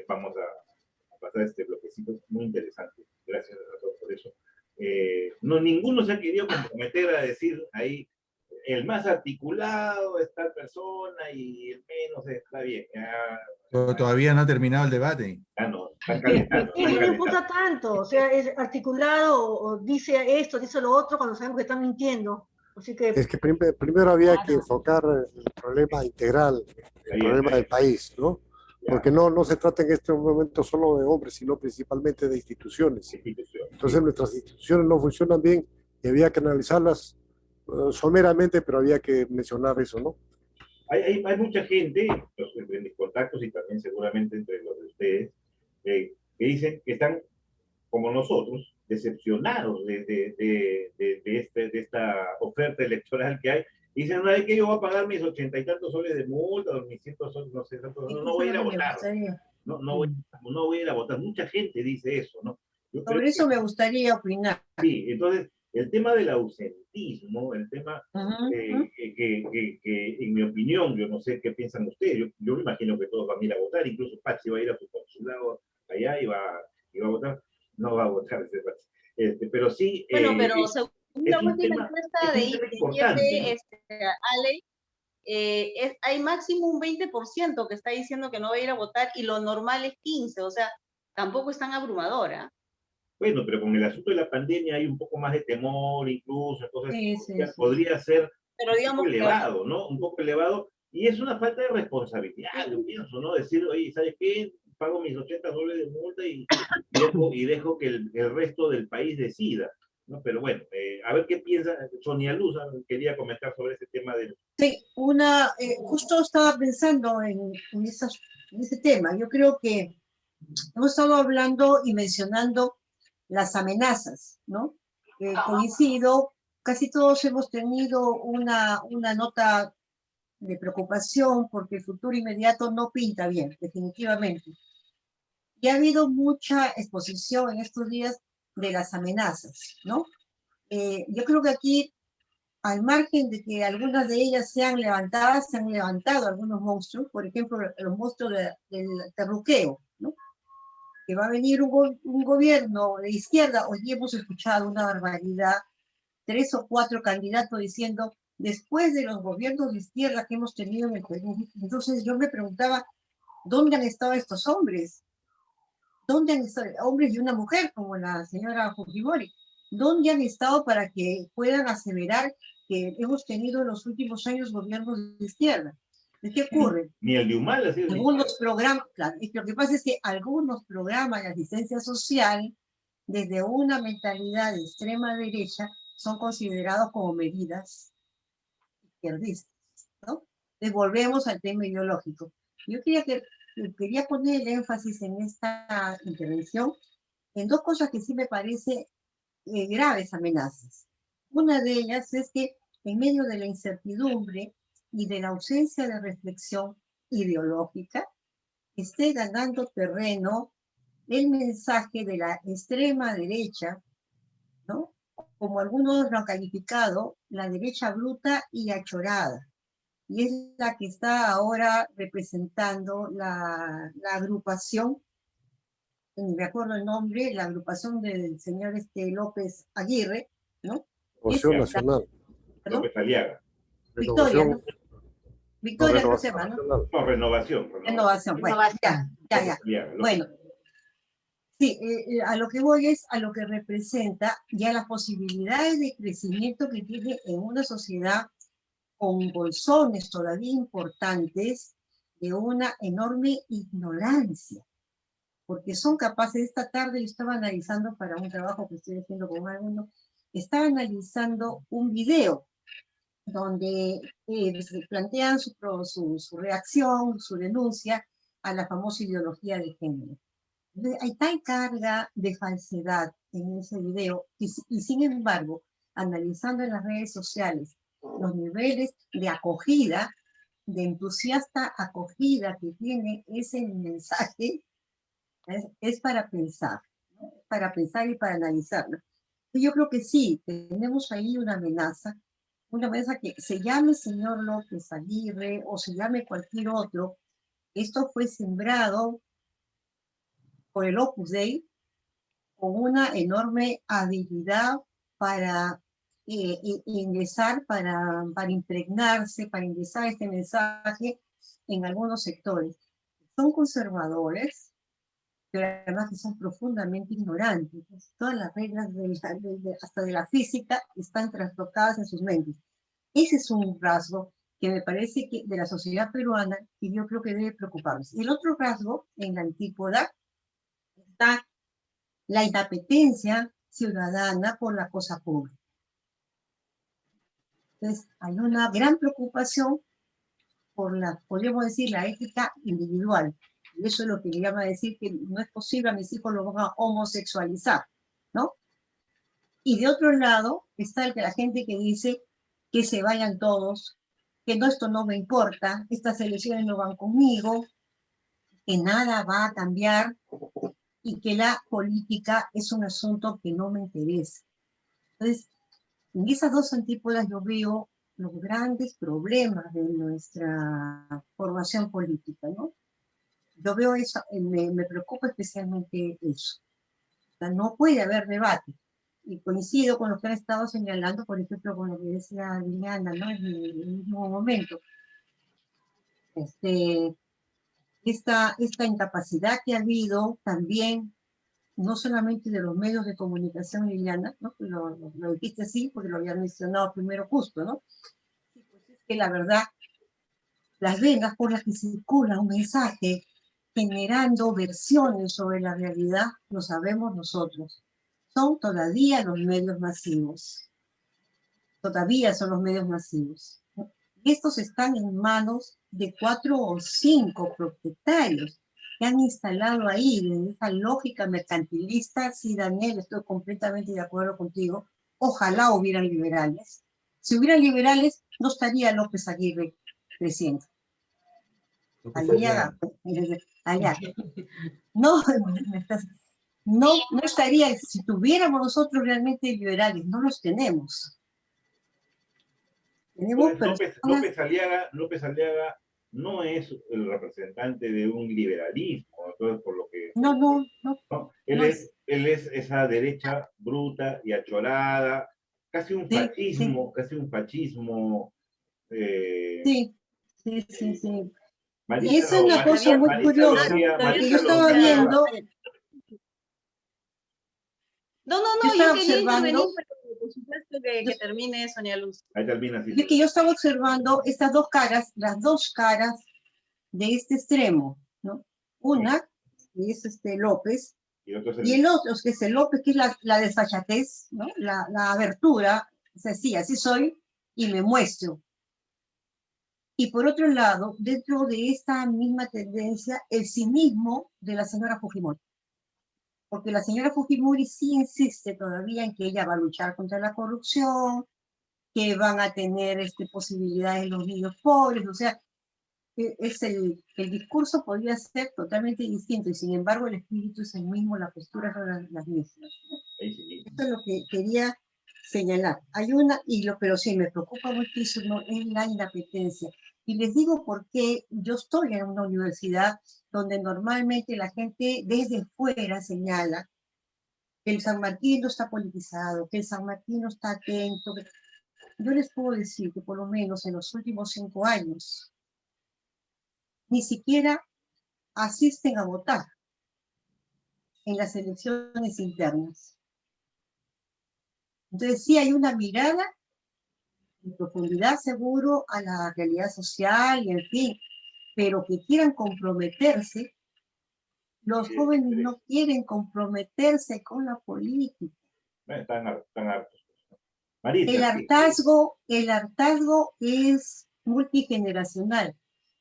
vamos a pasar este bloquecito muy interesante. Gracias a todos por eso. No, ninguno se ha querido comprometer a decir ahí el más articulado es tal persona y el menos está bien. Todavía no ha terminado el debate. No, están calentando. Es que no importa tanto, o sea, es articulado o dice esto, dice lo otro, cuando sabemos que están mintiendo. Así que Es que primero había que enfocar el problema integral, el problema del país, ¿no? Porque no se trata en este momento solo de hombres, sino principalmente de instituciones. Entonces nuestras instituciones no funcionan bien y había que analizarlas someramente, pero había que mencionar eso, ¿no? Hay mucha gente, en mis contactos y también seguramente entre los de ustedes, que dicen que están, como nosotros, decepcionados de esta oferta electoral que hay. Dicen, no, es que yo voy a pagar mis 80 y tantos soles de multa, o mis 100 soles, no sé, no voy a ir a votar. No voy a ir a votar. Mucha gente dice eso, ¿no? Sobre eso me gustaría opinar. Sí, entonces, el tema del ausentismo, el tema que en mi opinión, yo no sé qué piensan ustedes, yo me imagino que todos van a ir a votar, incluso Pachi va a ir a su consulado allá y va a votar, no va a votar ese Pachi. Pero sí... Bueno, pero según la última encuesta de importante, Ale, hay máximo un 20% que está diciendo que no va a ir a votar y lo normal es 15%, o sea, tampoco es tan abrumadora. Bueno, pero con el asunto de la pandemia hay un poco más de temor incluso, entonces podría ser pero digamos un poco elevado, ¿no? Un poco elevado, y es una falta de responsabilidad, yo pienso, ¿no? Decir, oye, ¿sabes qué? Pago mis 80 soles de multa y dejo que el resto del país decida, ¿no? Pero bueno, a ver qué piensa Sonia Luz, quería comentar sobre ese tema del... Sí, justo estaba pensando en ese tema. Yo creo que hemos estado hablando y mencionando las amenazas, ¿no? Coincido, casi todos hemos tenido una nota de preocupación porque el futuro inmediato no pinta bien, definitivamente. Y ha habido mucha exposición en estos días de las amenazas, ¿no? Yo creo que aquí, al margen de que algunas de ellas sean levantadas, se han levantado algunos monstruos, por ejemplo, los monstruos del terruqueo, ¿no? Que va a venir un gobierno de izquierda. Hoy hemos escuchado una barbaridad, 3 o 4 candidatos diciendo, después de los gobiernos de izquierda que hemos tenido en el Perú. Entonces yo me preguntaba, ¿dónde han estado estos hombres? ¿Dónde han estado hombres y una mujer como la señora Fujimori? ¿Dónde han estado para que puedan aseverar que hemos tenido en los últimos años gobiernos de izquierda? ¿Qué ocurre? Ni el de Humala. Algunos programas, claro, lo que pasa es que algunos programas de asistencia social, desde una mentalidad de extrema derecha, son considerados como medidas izquierdistas, ¿no? Entonces volvemos al tema ideológico. Yo quería poner el énfasis en esta intervención en 2 cosas que sí me parece graves amenazas. Una de ellas es que en medio de la incertidumbre y de la ausencia de reflexión ideológica, esté ganando terreno el mensaje de la extrema derecha, ¿no? Como algunos lo han calificado, la derecha bruta y achorada. Y es la que está ahora representando la agrupación, me acuerdo el nombre, la agrupación del señor López Aguirre, ¿no? Renovación Nacional. López Aliaga. Victoria, ¿no? Victoria, no se llama, ¿no? No, Renovación. Bueno, ya. Bueno, sí, a lo que voy es a lo que representa ya las posibilidades de crecimiento que tiene en una sociedad con bolsones todavía importantes de una enorme ignorancia, porque son capaces. Esta tarde yo estaba analizando para un trabajo que estoy haciendo con un alumno, estaba analizando un video donde plantean su reacción, su denuncia a la famosa ideología de género. Hay tal carga de falsedad en ese video y sin embargo, analizando en las redes sociales los niveles de acogida, de entusiasta acogida que tiene ese mensaje, es para pensar, ¿no? Para pensar y para analizarlo. Y yo creo que sí, tenemos ahí una amenaza que se llame señor López Aguirre o se llame cualquier otro. Esto fue sembrado por el Opus Dei con una enorme habilidad para ingresar, para impregnarse, para ingresar este mensaje en algunos sectores. Son conservadores, pero además que son profundamente ignorantes. Todas las reglas hasta de la física están trastocadas en sus mentes. Ese es un rasgo que me parece que de la sociedad peruana y yo creo que debe preocuparnos. Y el otro rasgo, en la antípoda, está la inapetencia ciudadana por la cosa pública. Entonces, hay una gran preocupación por podríamos decir, la ética individual. Y eso es lo que le llama a decir que no es posible a mis hijos los van a homosexualizar, ¿no? Y de otro lado está la gente que dice que se vayan todos, que no, esto no me importa, estas elecciones no van conmigo, que nada va a cambiar y que la política es un asunto que no me interesa. Entonces, en esas dos antípodas yo veo los grandes problemas de nuestra formación política, ¿no? Yo veo eso, me preocupa especialmente eso. O sea, no puede haber debate. Y coincido con lo que han estado señalando, por ejemplo, con lo que decía Liliana, ¿no? En el mismo momento. Esta incapacidad que ha habido también, no solamente de los medios de comunicación, Liliana, ¿no? Lo dijiste así porque lo había mencionado primero justo, ¿no? Pues es que la verdad, las venas por las que circula un mensaje generando versiones sobre la realidad, lo sabemos nosotros. Son todavía los medios masivos. Todavía son los medios masivos. Estos están en manos de 4 o 5 propietarios que han instalado ahí, en esa lógica mercantilista. Sí, Daniel, estoy completamente de acuerdo contigo. Ojalá hubieran liberales. Si hubieran liberales, no estaría López Aguirre presidente. Allá. No, no estaría, si tuviéramos nosotros realmente liberales, no los tenemos. Tenemos Entonces, López Aliaga no es el representante de un liberalismo, entonces por lo que... No. Él es esa derecha bruta y acholada, casi un fascismo, Sí. Marisa, y eso es una cosa muy curiosa, porque yo estaba viendo... No, yo quería intervenir, pero por supuesto que termine Sonia Luz. Ahí termina así. Yo estaba observando estas dos caras, las dos caras de este extremo, ¿no? Una, que es López, y el otro, que es el López, que es la desfachatez, ¿no? La abertura, o sea, sí, así soy, y me muestro. Y por otro lado, dentro de esta misma tendencia, el cinismo de la señora Fujimori. Porque la señora Fujimori sí insiste todavía en que ella va a luchar contra la corrupción, que van a tener posibilidades los niños pobres, o sea, el discurso podría ser totalmente distinto, y sin embargo el espíritu es el mismo, las posturas son las mismas, ¿no? Esto es lo que quería señalar. Pero sí, me preocupa muchísimo es la inapetencia. Y les digo por qué yo estoy en una universidad donde normalmente la gente desde fuera señala que el San Martín no está politizado, que el San Martín no está atento. Yo les puedo decir que por lo menos en los últimos 5 años ni siquiera asisten a votar en las elecciones internas. Entonces sí hay una mirada en profundidad seguro a la realidad social y en fin, pero que quieran comprometerse, los jóvenes no quieren comprometerse con la política. Están hartos. Marisa, el hartazgo es multigeneracional,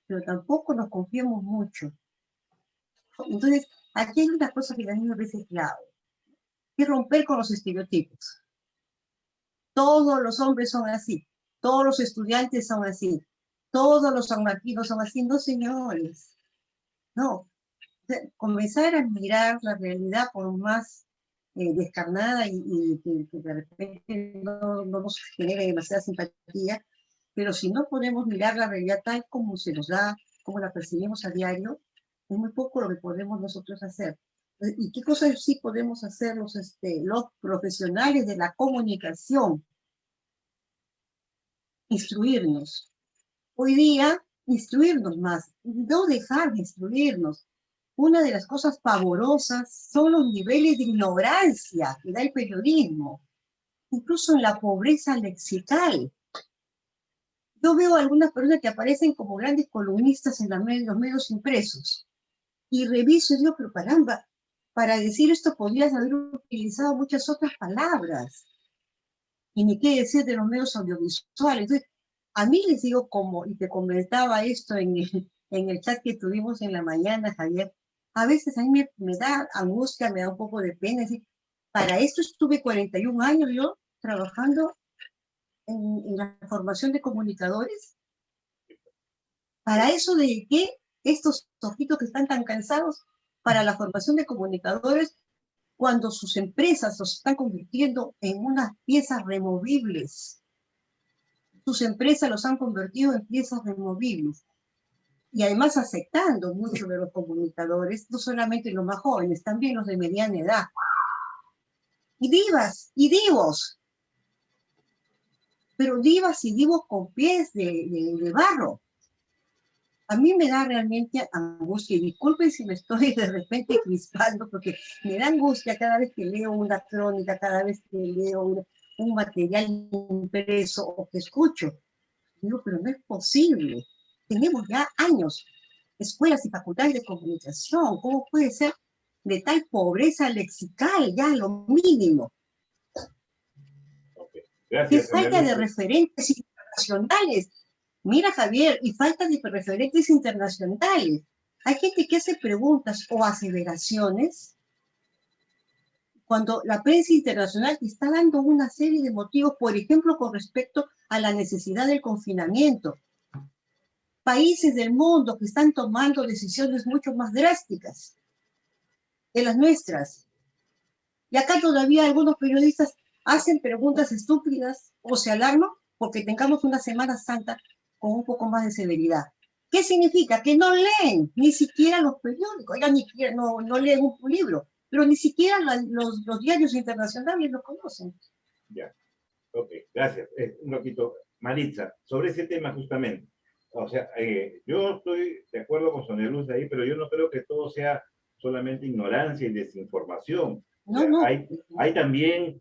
pero tampoco nos confiemos mucho. Entonces, aquí hay una cosa que a mí me parece clave, que es romper con los estereotipos. Todos los hombres son así, todos los estudiantes son así, todos los sanmarquinos son así. No, señores, no. Comenzar a mirar la realidad por más descarnada y que de repente no nos genere demasiada simpatía, pero si no podemos mirar la realidad tal como se nos da, como la percibimos a diario, es muy poco lo que podemos nosotros hacer. ¿Y qué cosas sí podemos hacer los profesionales de la comunicación? Instruirnos. Hoy día, instruirnos más, no dejar de instruirnos. Una de las cosas pavorosas son los niveles de ignorancia que da el periodismo, incluso en la pobreza lexical. Yo veo algunas personas que aparecen como grandes columnistas en los medios impresos, y reviso y digo, pero caramba, para decir esto podrías haber utilizado muchas otras palabras. Y ni qué decir de los medios audiovisuales. Entonces, a mí les digo como, y te comentaba esto en el chat que tuvimos en la mañana, Javier, a veces a mí me da angustia, me da un poco de pena. Decir, para esto estuve 41 años yo trabajando en la formación de comunicadores. Para eso dediqué estos ojitos que están tan cansados para la formación de comunicadores, cuando sus empresas los están convirtiendo en unas piezas removibles. Sus empresas los han convertido en piezas removibles. Y además aceptando mucho de los comunicadores, no solamente los más jóvenes, también los de mediana edad. Y divas y divos. Pero divas y divos con pies de barro. A mí me da realmente angustia, y disculpen si me estoy de repente crispando, porque me da angustia cada vez que leo una crónica, cada vez que leo un material impreso o que escucho. Digo, pero no es posible. Tenemos ya años, escuelas y facultades de comunicación. ¿Cómo puede ser de tal pobreza lexical, ya lo mínimo? Okay. Gracias, ¡Qué falta de referentes internacionales! Mira, Javier, y falta de referentes internacionales. Hay gente que hace preguntas o aseveraciones cuando la prensa internacional está dando una serie de motivos, por ejemplo, con respecto a la necesidad del confinamiento. Países del mundo que están tomando decisiones mucho más drásticas que las nuestras. Y acá todavía algunos periodistas hacen preguntas estúpidas o se alarman porque tengamos una Semana Santa con un poco más de severidad. ¿Qué significa? Que no leen ni siquiera los periódicos, ya ni siquiera no leen un libro, pero ni siquiera los diarios internacionales lo conocen. Ya, ok, gracias. Un poquito, Maritza, sobre ese tema justamente. O sea, yo estoy de acuerdo con Sonia Luz ahí, pero yo no creo que todo sea solamente ignorancia y desinformación. No, O sea, no. hay también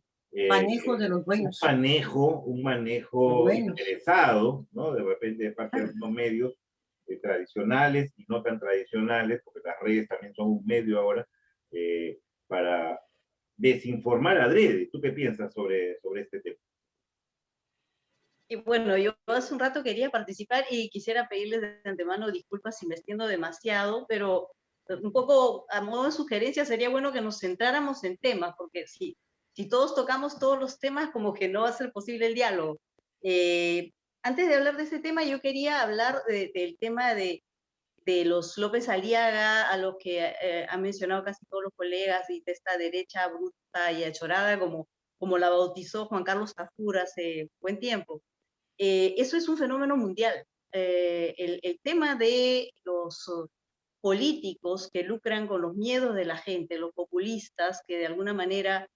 Manejo de los dueños. un manejo interesado, ¿no? De repente de parte de algunos medios tradicionales y no tan tradicionales, porque las redes también son un medio ahora, para desinformar adrede. ¿Tú qué piensas sobre este tema? Y bueno, yo hace un rato quería participar y quisiera pedirles de antemano disculpas si me extiendo demasiado, pero un poco a modo de sugerencia sería bueno que nos centráramos en temas, porque si todos tocamos todos los temas, como que no va a ser posible el diálogo. Antes de hablar de ese tema, yo quería hablar del tema de los López Aliaga, a los que han mencionado casi todos los colegas, y de esta derecha bruta y achorada, como la bautizó Juan Carlos Tafur hace buen tiempo. Eso es un fenómeno mundial. El tema de los políticos que lucran con los miedos de la gente, los populistas que de alguna manera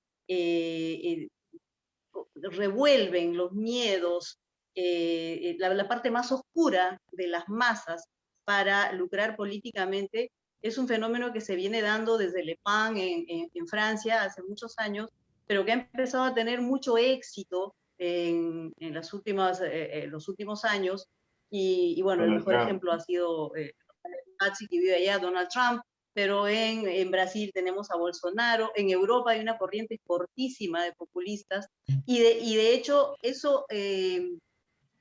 revuelven los miedos, la parte más oscura de las masas para lucrar políticamente, es un fenómeno que se viene dando desde Le Pen en Francia hace muchos años, pero que ha empezado a tener mucho éxito en los últimos años, y bueno, el mejor ejemplo ha sido Patsy, que vive allá, Donald Trump, pero en Brasil tenemos a Bolsonaro, en Europa hay una corriente fortísima de populistas, y de hecho eso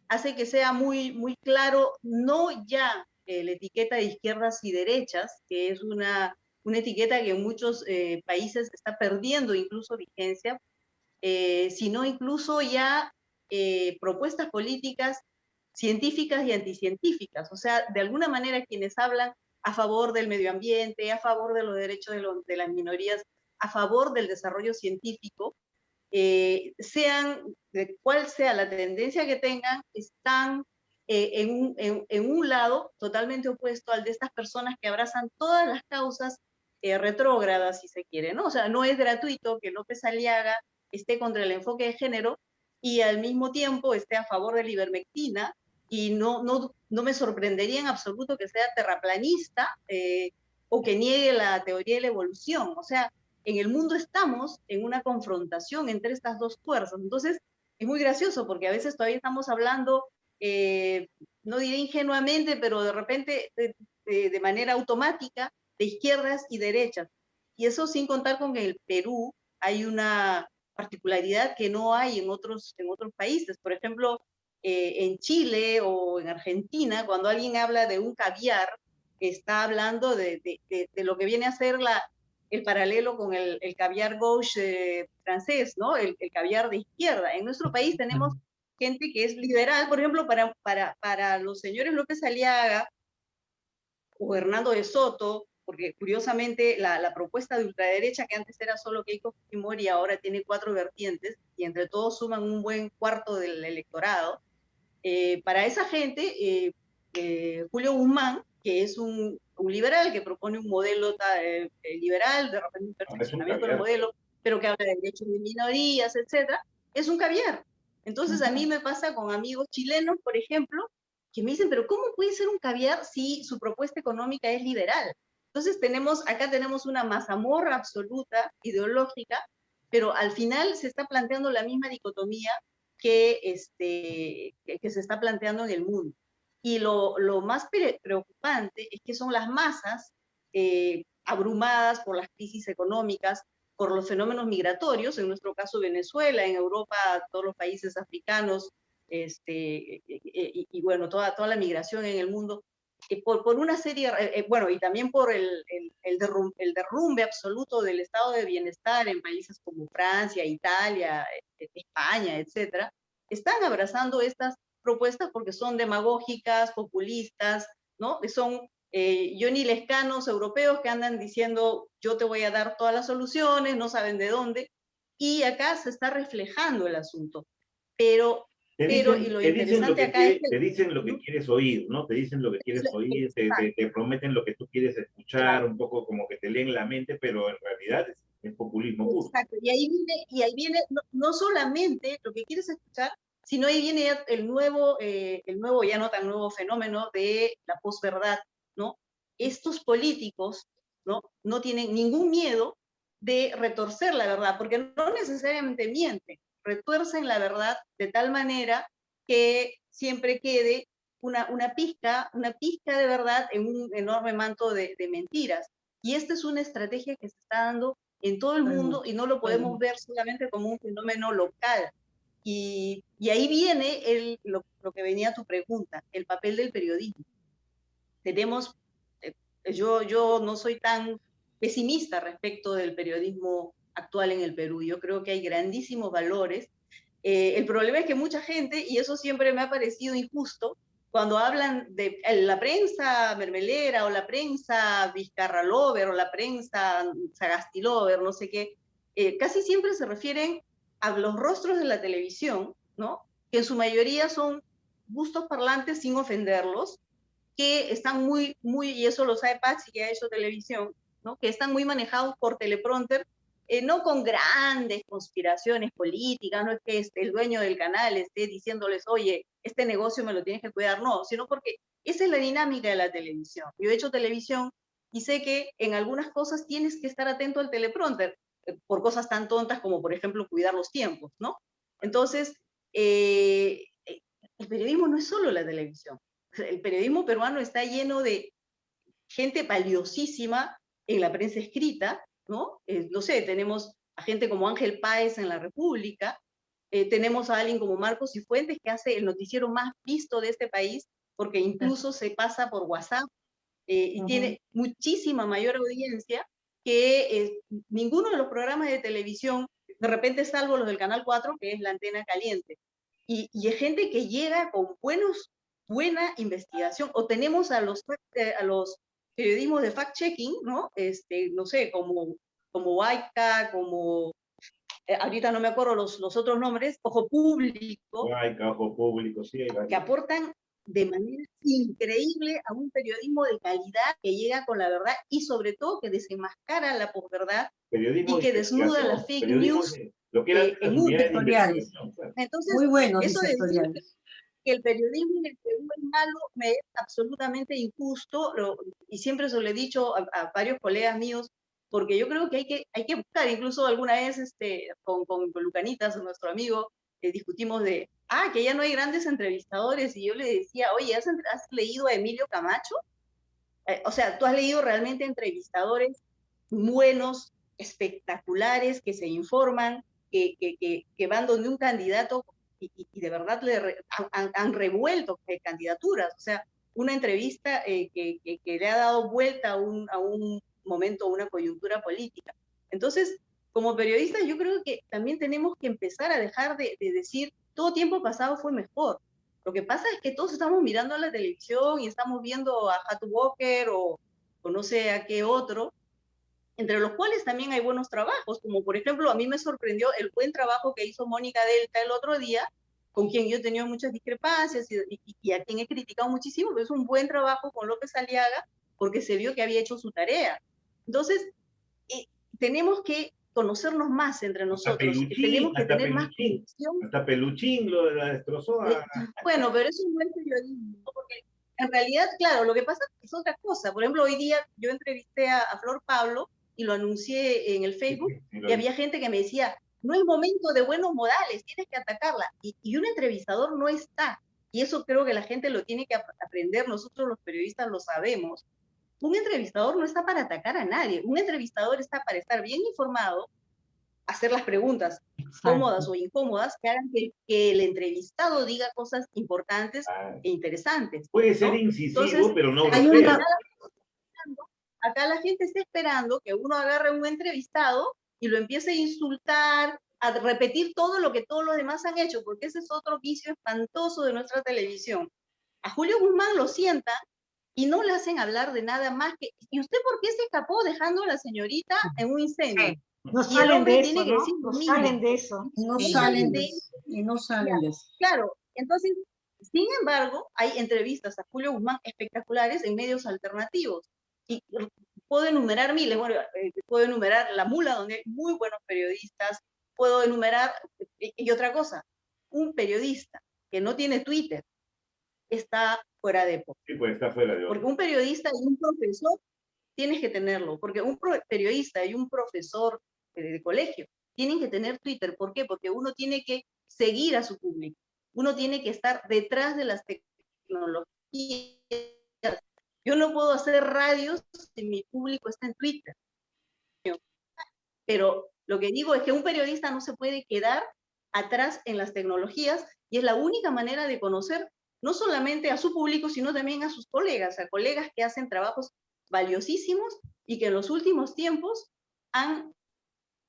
hace que sea muy, muy claro, no ya la etiqueta de izquierdas y derechas, que es una una etiqueta que en muchos países está perdiendo incluso vigencia, sino incluso ya propuestas políticas científicas y anticientíficas. O sea, de alguna manera quienes hablan a favor del medio ambiente, a favor de los derechos de las minorías, a favor del desarrollo científico, cual sea la tendencia que tengan, están en un lado totalmente opuesto al de estas personas que abrazan todas las causas retrógradas, si se quiere, ¿no? O sea, no es gratuito que López Aliaga esté contra el enfoque de género y al mismo tiempo esté a favor de la ivermectina, y no me sorprendería en absoluto que sea terraplanista o que niegue la teoría de la evolución. O sea, en el mundo estamos en una confrontación entre estas dos fuerzas. Entonces, es muy gracioso porque a veces todavía estamos hablando, no diré ingenuamente, pero de repente de manera automática, de izquierdas y derechas. Y eso sin contar con que en el Perú hay una particularidad que no hay en otros países. Por ejemplo, en Chile o en Argentina, cuando alguien habla de un caviar, está hablando de lo que viene a ser el paralelo con el caviar gauche francés, ¿no? El caviar de izquierda. En nuestro país tenemos gente que es liberal, por ejemplo, para los señores López Aliaga o Hernando de Soto, porque curiosamente la propuesta de ultraderecha, que antes era solo Keiko Fujimori, ahora tiene 4 vertientes, y entre todos suman un buen cuarto del electorado. Para esa gente, Julio Guzmán, que es un liberal que propone un modelo liberal, de repente un perfeccionamiento del modelo, pero que habla de derechos de minorías, etcétera, es un caviar. Entonces a mí me pasa con amigos chilenos, por ejemplo, que me dicen, pero ¿cómo puede ser un caviar si su propuesta económica es liberal? Entonces acá tenemos una mazamorra absoluta, ideológica, pero al final se está planteando la misma dicotomía que se está planteando en el mundo. Y lo más preocupante es que son las masas abrumadas por las crisis económicas, por los fenómenos migratorios, en nuestro caso Venezuela, en Europa todos los países africanos, y bueno, toda la migración en el mundo, por una serie, bueno, y también por el derrumbe absoluto del estado de bienestar en países como Francia, Italia, España, etcétera, están abrazando estas propuestas porque son demagógicas, populistas, ¿no? Que son Johnny Lescanos europeos que andan diciendo yo te voy a dar todas las soluciones, no saben de dónde, y acá se está reflejando el asunto. Pero y lo interesante acá es que... Te dicen lo que quieres oír, ¿no? Te dicen lo que quieres oír, te prometen lo que tú quieres escuchar, claro. Un poco como que te leen la mente, pero en realidad es populismo puro. Exacto, y ahí viene no solamente lo que quieres escuchar, sino ahí viene el nuevo ya no tan nuevo fenómeno de la posverdad, ¿no? Estos políticos, no tienen ningún miedo de retorcer la verdad, porque no necesariamente mienten, retuercen la verdad de tal manera que siempre quede una pizca de verdad en un enorme manto de mentiras. Y esta es una estrategia que se está dando en todo el mundo y no lo podemos ver solamente como un fenómeno local. Y ahí viene lo que venía tu pregunta, el papel del periodismo. Yo no soy tan pesimista respecto del periodismo actual en el Perú. Yo creo que hay grandísimos valores. El problema es que mucha gente, y eso siempre me ha parecido injusto, cuando hablan de la prensa mermelera o la prensa Vizcarra Lover o la prensa Sagasti Lover, no sé qué, casi siempre se refieren a los rostros de la televisión, ¿no? Que en su mayoría son gustos parlantes sin ofenderlos, que están muy, y eso lo sabe Patsy, que ha hecho televisión, ¿no? Que están muy manejados por teleprompter, no con grandes conspiraciones políticas, no es que el dueño del canal esté diciéndoles, oye, este negocio me lo tienes que cuidar, no, sino porque esa es la dinámica de la televisión. Yo he hecho televisión y sé que en algunas cosas tienes que estar atento al teleprompter, por cosas tan tontas como, por ejemplo, cuidar los tiempos, ¿no? Entonces, el periodismo no es solo la televisión. El periodismo peruano está lleno de gente valiosísima en la prensa escrita, ¿no? No sé, tenemos a gente como Ángel Páez en La República, tenemos a alguien como Marcos Cifuentes, que hace el noticiero más visto de este país, porque incluso se pasa por WhatsApp, y tiene muchísima mayor audiencia que ninguno de los programas de televisión, de repente salvo los del Canal 4, que es la antena caliente, y es gente que llega con buena investigación, o tenemos a los periodismos de fact-checking, ¿no? No sé, como Waica, como, ahorita no me acuerdo los otros nombres, Ojo Público, Waica, Ojo Público, sí, hay varios. que aportan de manera increíble a un periodismo de calidad que llega con la verdad y sobre todo que desenmascara la posverdad Periodismo y que de desnuda investigación, las fake periodismo news lo que eran las en unidades de editoriales. investigación, claro. Entonces, Muy buenos eso de decir editoriales. que el periodismo en el Perú es malo me es absolutamente injusto, y siempre se lo he dicho a varios colegas míos, porque yo creo que hay que buscar, incluso alguna vez con Lucanitas, nuestro amigo, discutimos de, que ya no hay grandes entrevistadores, y yo le decía, oye, ¿has leído a Emilio Camacho? O sea, ¿tú has leído realmente entrevistadores buenos, espectaculares, que se informan, que van donde un candidato y de verdad han revuelto candidaturas? O sea, una entrevista que le ha dado vuelta a un momento, a una coyuntura política. Entonces, como periodistas, yo creo que también tenemos que empezar a dejar de decir todo tiempo pasado fue mejor. Lo que pasa es que todos estamos mirando a la televisión y estamos viendo a Hatu Walker o no sé a qué otro, entre los cuales también hay buenos trabajos, como por ejemplo, a mí me sorprendió el buen trabajo que hizo Mónica Delta el otro día, con quien yo he tenido muchas discrepancias y a quien he criticado muchísimo, pero es un buen trabajo con López Aliaga, porque se vio que había hecho su tarea. Entonces, tenemos que conocernos más entre nosotros, tenemos que tener más conexión. Hasta Peluchín lo la destrozó. Bueno, pero es un buen periodismo, porque en realidad, claro, lo que pasa es otra cosa. Por ejemplo, hoy día yo entrevisté a Flor Pablo y lo anuncié en el Facebook, y había gente que me decía, no es momento de buenos modales, tienes que atacarla. Y un entrevistador no está, y eso creo que la gente lo tiene que aprender, nosotros los periodistas lo sabemos. Un entrevistador no está para atacar a nadie, un entrevistador está para estar bien informado, hacer las preguntas cómodas o incómodas que hagan que el entrevistado diga cosas importantes e interesantes. Puede ser incisivo, entonces, pero no hay grosero. Acá la gente está esperando que uno agarre a un entrevistado y lo empiece a insultar, a repetir todo lo que todos los demás han hecho, porque ese es otro vicio espantoso de nuestra televisión. A Julio Guzmán lo sientan y no le hacen hablar de nada más que, ¿y usted por qué se escapó dejando a la señorita en un incendio? No salen de eso, ¿no? No salen de eso. No salen de eso. Y no salen de eso. Claro, entonces, sin embargo, hay entrevistas a Julio Guzmán espectaculares en medios alternativos. Y puedo enumerar miles, bueno, puedo enumerar La Mula, donde hay muy buenos periodistas, puedo enumerar, y otra cosa, un periodista que no tiene Twitter está fuera de época. Sí, pues está fuera de época. Porque un periodista y un profesor tienes que tenerlo, porque un periodista y un profesor de colegio tienen que tener Twitter. ¿Por qué? Porque uno tiene que seguir a su público, uno tiene que estar detrás de las tecnologías. Yo no puedo hacer radios si mi público está en Twitter. Pero lo que digo es que un periodista no se puede quedar atrás en las tecnologías, y es la única manera de conocer no solamente a su público, sino también a sus colegas, a colegas que hacen trabajos valiosísimos y que en los últimos tiempos han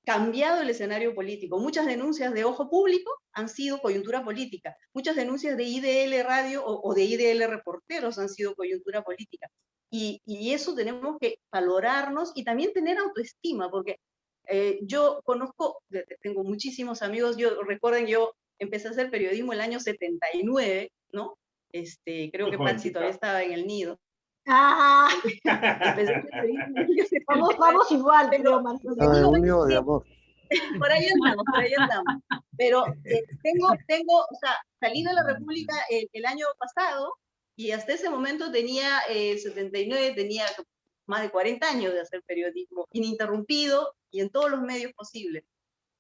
cambiado el escenario político. Muchas denuncias de Ojo Público han sido coyuntura política. Muchas denuncias de IDL Radio o de IDL Reporteros han sido coyuntura política. Y eso tenemos que valorarnos y también tener autoestima, porque yo conozco, tengo muchísimos amigos, recuerden, yo empecé a hacer periodismo el año 79, ¿no? Creo que Patsy todavía estaba en el nido. Empecé a hacer periodismo. Vamos igual, creo, Marcelo. Unido de amor. Por ahí andamos. Pero o sea, salí de la República el año pasado, y hasta ese momento tenía 79, tenía más de 40 años de hacer periodismo ininterrumpido y en todos los medios posibles.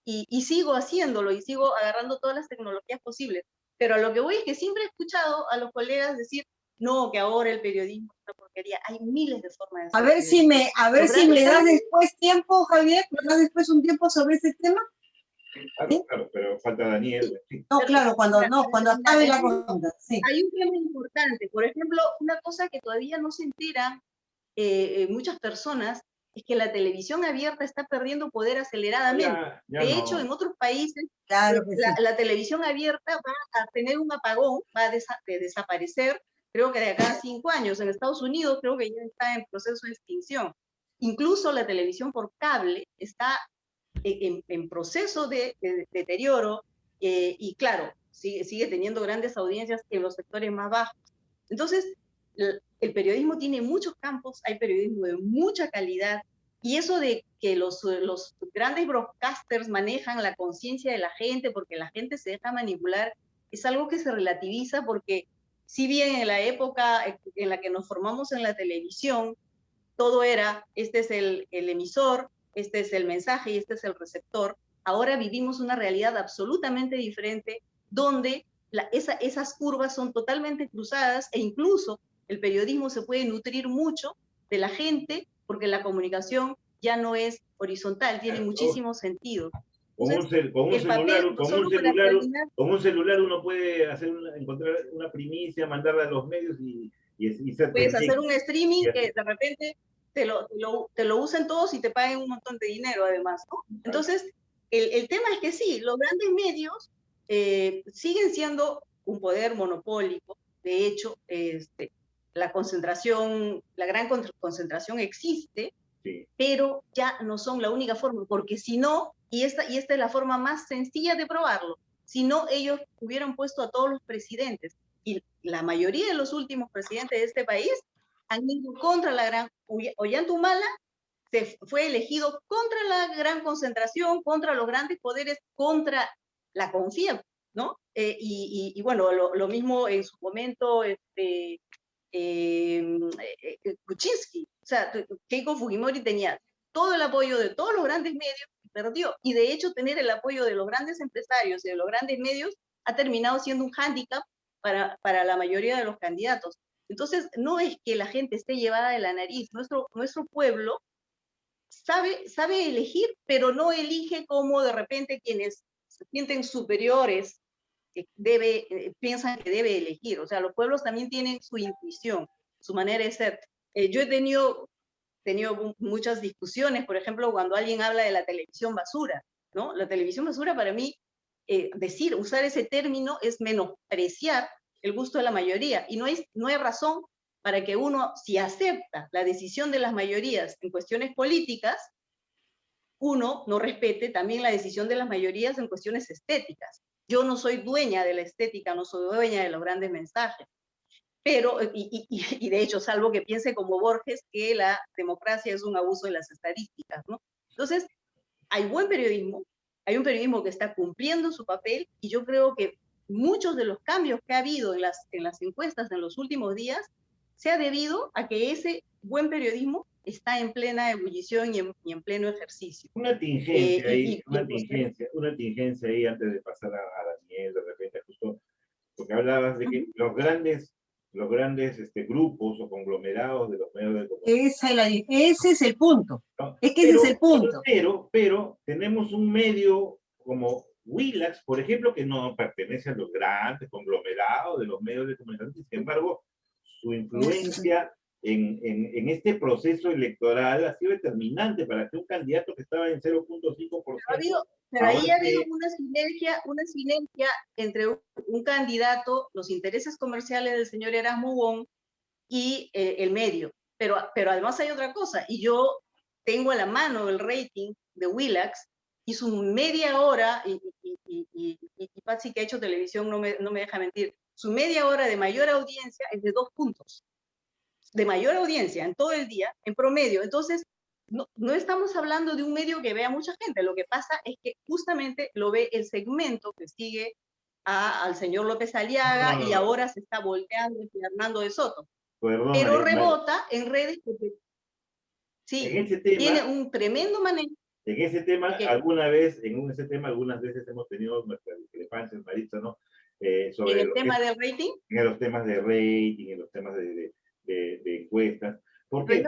Y sigo haciéndolo, y sigo agarrando todas las tecnologías posibles. Pero a lo que voy es que siempre he escuchado a los colegas decir, no, que ahora el periodismo es una porquería. Hay miles de formas de hacer periodismo. A ver si me das después tiempo, Javier, me das después un tiempo sobre ese tema. Claro, pero falta Daniel. Sí. No, claro, cuando acabe la ronda. Sí. Hay un tema importante, por ejemplo, una cosa que todavía no se enteran muchas personas, es que la televisión abierta está perdiendo poder aceleradamente. Ya De no. hecho, en otros países, Claro que sí. la televisión abierta va a tener un apagón, va a desaparecer, creo que de acá a 5 años. En Estados Unidos creo que ya está en proceso de extinción. Incluso la televisión por cable está en proceso de deterioro, y claro, sigue teniendo grandes audiencias en los sectores más bajos. Entonces, el periodismo tiene muchos campos, hay periodismo de mucha calidad, y eso de que los grandes broadcasters manejan la conciencia de la gente porque la gente se deja manipular, es algo que se relativiza, porque si bien en la época en la que nos formamos en la televisión, todo era, este es el emisor, este es el mensaje y este es el receptor, ahora vivimos una realidad absolutamente diferente, donde esas curvas son totalmente cruzadas, e incluso el periodismo se puede nutrir mucho de la gente, porque la comunicación ya no es horizontal, tiene muchísimimo sentido. Entonces, Con un celular uno puede encontrar una primicia, mandarla a los medios y ser puedes testigo. hacer un streaming que de repente te lo usen todos y te paguen un montón de dinero además, ¿no? Entonces, el tema es que sí, los grandes medios siguen siendo un poder monopólico. De hecho, la gran concentración existe, Sí. pero ya no son la única forma, porque si no, y esta es la forma más sencilla de probarlo, si no, ellos hubieran puesto a todos los presidentes, y la mayoría de los últimos presidentes de este país han ido contra la gran... Ollanta se fue elegido contra la gran concentración, contra los grandes poderes, contra la CONFIEP, ¿no? Y bueno, lo mismo en su momento Kuczynski. O sea, Keiko Fujimori tenía todo el apoyo de todos los grandes medios y perdió. Y de hecho, tener el apoyo de los grandes empresarios y de los grandes medios ha terminado siendo un hándicap para la mayoría de los candidatos. Entonces, no es que la gente esté llevada de la nariz. Nuestro pueblo sabe elegir, pero no elige como de repente quienes se sienten superiores piensan que debe elegir. O sea, los pueblos también tienen su intuición, su manera de ser. Yo he tenido muchas discusiones, por ejemplo, cuando alguien habla de la televisión basura, ¿no? La televisión basura, para mí, usar ese término es menospreciar el gusto de la mayoría, y no hay razón para que uno, si acepta la decisión de las mayorías en cuestiones políticas, uno no respete también la decisión de las mayorías en cuestiones estéticas. Yo no soy dueña de la estética, no soy dueña de los grandes mensajes, pero, y de hecho, salvo que piense como Borges, que la democracia es un abuso de las estadísticas, ¿no? Entonces, hay buen periodismo, hay un periodismo que está cumpliendo su papel, y yo creo que muchos de los cambios que ha habido en las encuestas en los últimos días se ha debido a que ese buen periodismo está en plena ebullición y en pleno ejercicio. Una tingencia ahí antes de pasar a Daniel, de repente, justo, porque hablabas de que los grandes grupos o conglomerados de los medios de comunicación. Ese es el punto. ¿No? Es que ese es el punto. Pero tenemos un medio como Willax, por ejemplo, que no pertenece a los grandes conglomerados de los medios de comunicación, sin embargo, su influencia en este proceso electoral ha sido determinante para que un candidato que estaba en 0.5%. Pero ahí ha habido una sinergia entre un candidato, los intereses comerciales del señor Erasmo Wong y el medio. Pero además hay otra cosa, y yo tengo a la mano el rating de Willax, y su media hora, y Patsy, que ha hecho televisión, no me deja mentir, su media hora de mayor audiencia es de 2 puntos. De mayor audiencia en todo el día, en promedio. Entonces, no estamos hablando de un medio que vea mucha gente. Lo que pasa es que justamente lo ve el segmento que sigue al señor López Aliaga, y ahora se está volteando hacia Hernando de Soto. Pero rebota en redes porque sí, tiene un tremendo manejo. En ese tema, algunas veces hemos tenido nuestras discrepancias, Maritza, ¿no? Sobre ¿En el tema del rating? En los temas de rating, en los temas de encuestas. ¿Por qué?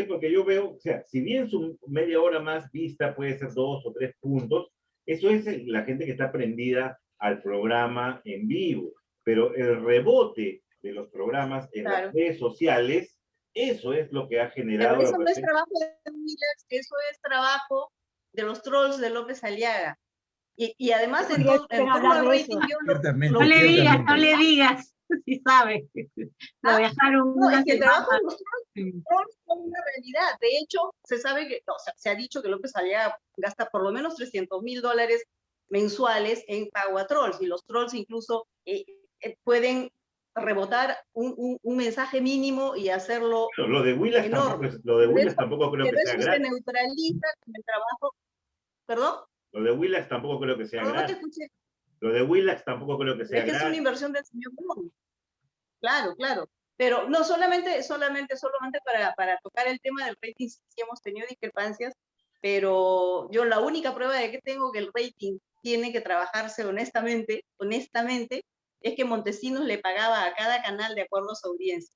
Porque yo veo, o sea, si bien su media hora más vista puede ser 2 o 3 puntos, eso es la gente que está prendida al programa en vivo, pero el rebote de los programas en las redes sociales Eso es lo que ha Pero generado... eso no es trabajo de Willax, eso es trabajo de los trolls de López Aliaga. Y además, en torno al rating, yo Ciertamente, No le digas, no ciertamente. le digas, si sabe. Lo dejaron No, una es que el trabajo semana. de los trolls es una realidad. De hecho, se sabe que, o sea, se ha dicho que López Aliaga gasta por lo menos $300.000 mensuales en pago a trolls, y los trolls incluso pueden rebotar un mensaje mínimo y hacerlo Lo de Willax enorme. tampoco creo que sea Pero eso se gratis. neutraliza con el trabajo. ¿Perdón? Lo de Willax tampoco creo que sea No, no te gratis. escuché. Lo de Willax tampoco creo que sea Es que es una gratis. inversión del señor Blum. Claro, claro. Pero no solamente para tocar el tema del rating, sí hemos tenido discrepancias, pero yo la única prueba de que tengo que el rating tiene que trabajarse honestamente, es que Montesinos le pagaba a cada canal de acuerdo a su audiencia.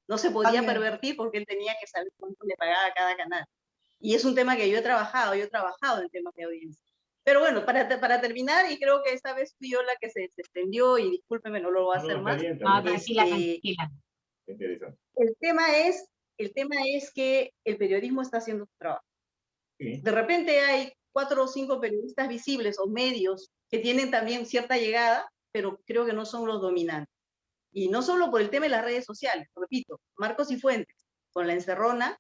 No se podía pervertir porque él tenía que saber cuánto le pagaba a cada canal. Y es un tema que yo he trabajado en temas de audiencia. Pero bueno, para terminar, y creo que esta vez fui yo la que se extendió, y discúlpeme, no lo voy a hacer más. No, tranquila, tranquila. Interesante. El tema es que el periodismo está haciendo su trabajo. Sí. De repente hay 4 o 5 periodistas visibles o medios que tienen también cierta llegada, pero creo que no son los dominantes. Y no solo por el tema de las redes sociales, repito, Marcos y Fuentes, con La Encerrona,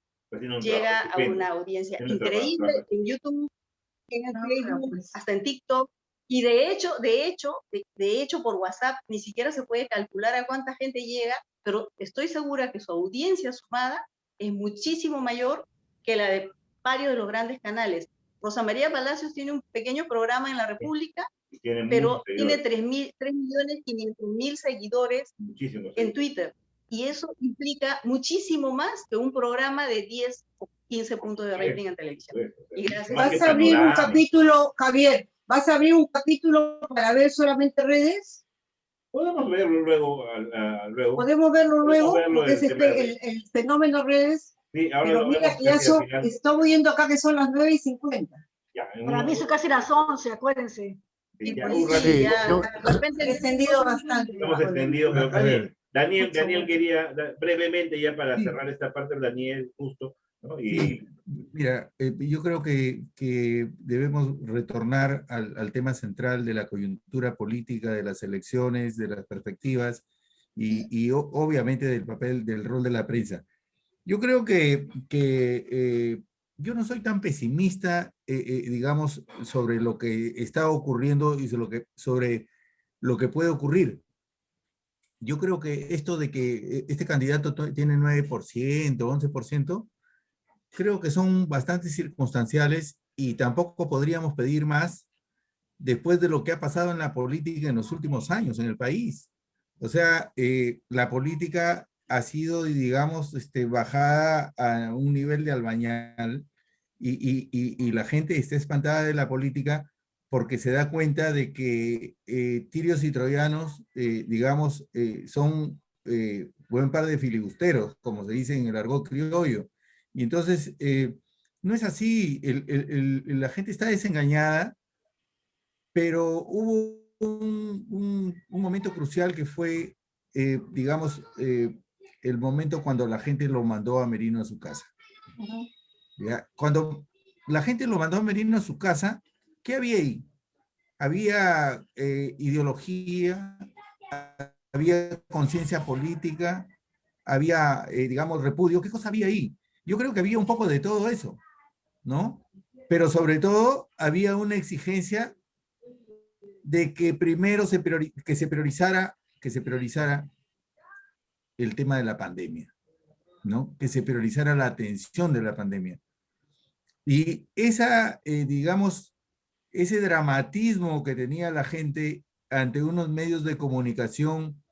llega a una audiencia increíble en YouTube, en el Facebook, hasta en TikTok, y de hecho por WhatsApp ni siquiera se puede calcular a cuánta gente llega, pero estoy segura que su audiencia sumada es muchísimo mayor que la de varios de los grandes canales. Rosa María Palacios tiene un pequeño programa en La República, pero tiene 3.500.000 seguidores en Twitter, y eso implica muchísimo más que un programa de 10 o 15 puntos de rating en televisión. Y gracias. ¿Vas a abrir un capítulo, Javier? ¿Vas a abrir un capítulo para ver solamente redes? Podemos verlo luego. Podemos verlo luego, porque es el fenómeno redes. Sí, ahora pero mira que ya estoy viendo acá que son las 9:50. Para mí son casi las 11, acuérdense. Sí, he extendido bastante. Hemos extendido, pero está bien. Daniel quería, brevemente, ya para cerrar esta parte, Daniel, justo, ¿no? Sí, mira, yo creo que debemos retornar al tema central de la coyuntura política, de las elecciones, de las perspectivas y obviamente del papel, del rol de la prensa. Yo creo que yo no soy tan pesimista, digamos, sobre lo que está ocurriendo y sobre lo que puede ocurrir. Yo creo que esto de que este candidato tiene 9%, 11%, creo que son bastante circunstanciales y tampoco podríamos pedir más después de lo que ha pasado en la política en los últimos años en el país. O sea, la política ha sido, digamos, bajada a un nivel de albañal y la gente está espantada de la política porque se da cuenta de que tirios y troyanos, digamos, son buen par de filibusteros, como se dice en el argot criollo. Y entonces, no es así, la gente está desengañada, pero hubo un momento crucial que fue, digamos, el momento cuando la gente lo mandó a Merino a su casa. ¿Ya? Cuando la gente lo mandó a Merino a su casa, ¿qué había ahí? Había ideología, había conciencia política, había, digamos, repudio. ¿Qué cosa había ahí? Yo creo que había un poco de todo eso, ¿no? Pero sobre todo había una exigencia de que primero se priorizara el tema de la pandemia, ¿no? Que se priorizara la atención de la pandemia. Y digamos, ese dramatismo que tenía la gente ante unos medios de comunicación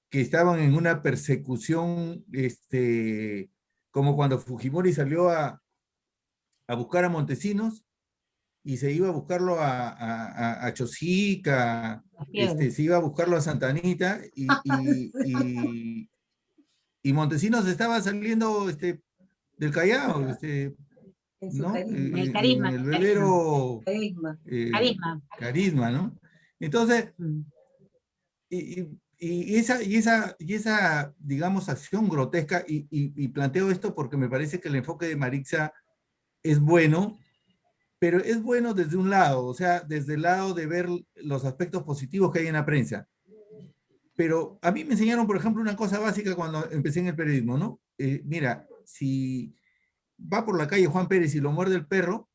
que estaban en una persecución, como cuando Fujimori salió a buscar a Montesinos y se iba a buscarlo a Chosica, se iba a buscarlo a Santanita y Montesinos estaba saliendo del Callao, ¿no? El carisma. En el velero Carisma. Carisma, ¿no? Entonces, y esa, digamos, acción grotesca, y planteo esto porque me parece que el enfoque de Maritza es bueno, pero es bueno desde un lado, o sea, desde el lado de ver los aspectos positivos que hay en la prensa. Pero a mí me enseñaron, por ejemplo, una cosa básica cuando empecé en el periodismo, ¿no? Mira, si va por la calle Juan Pérez y lo muerde el perro,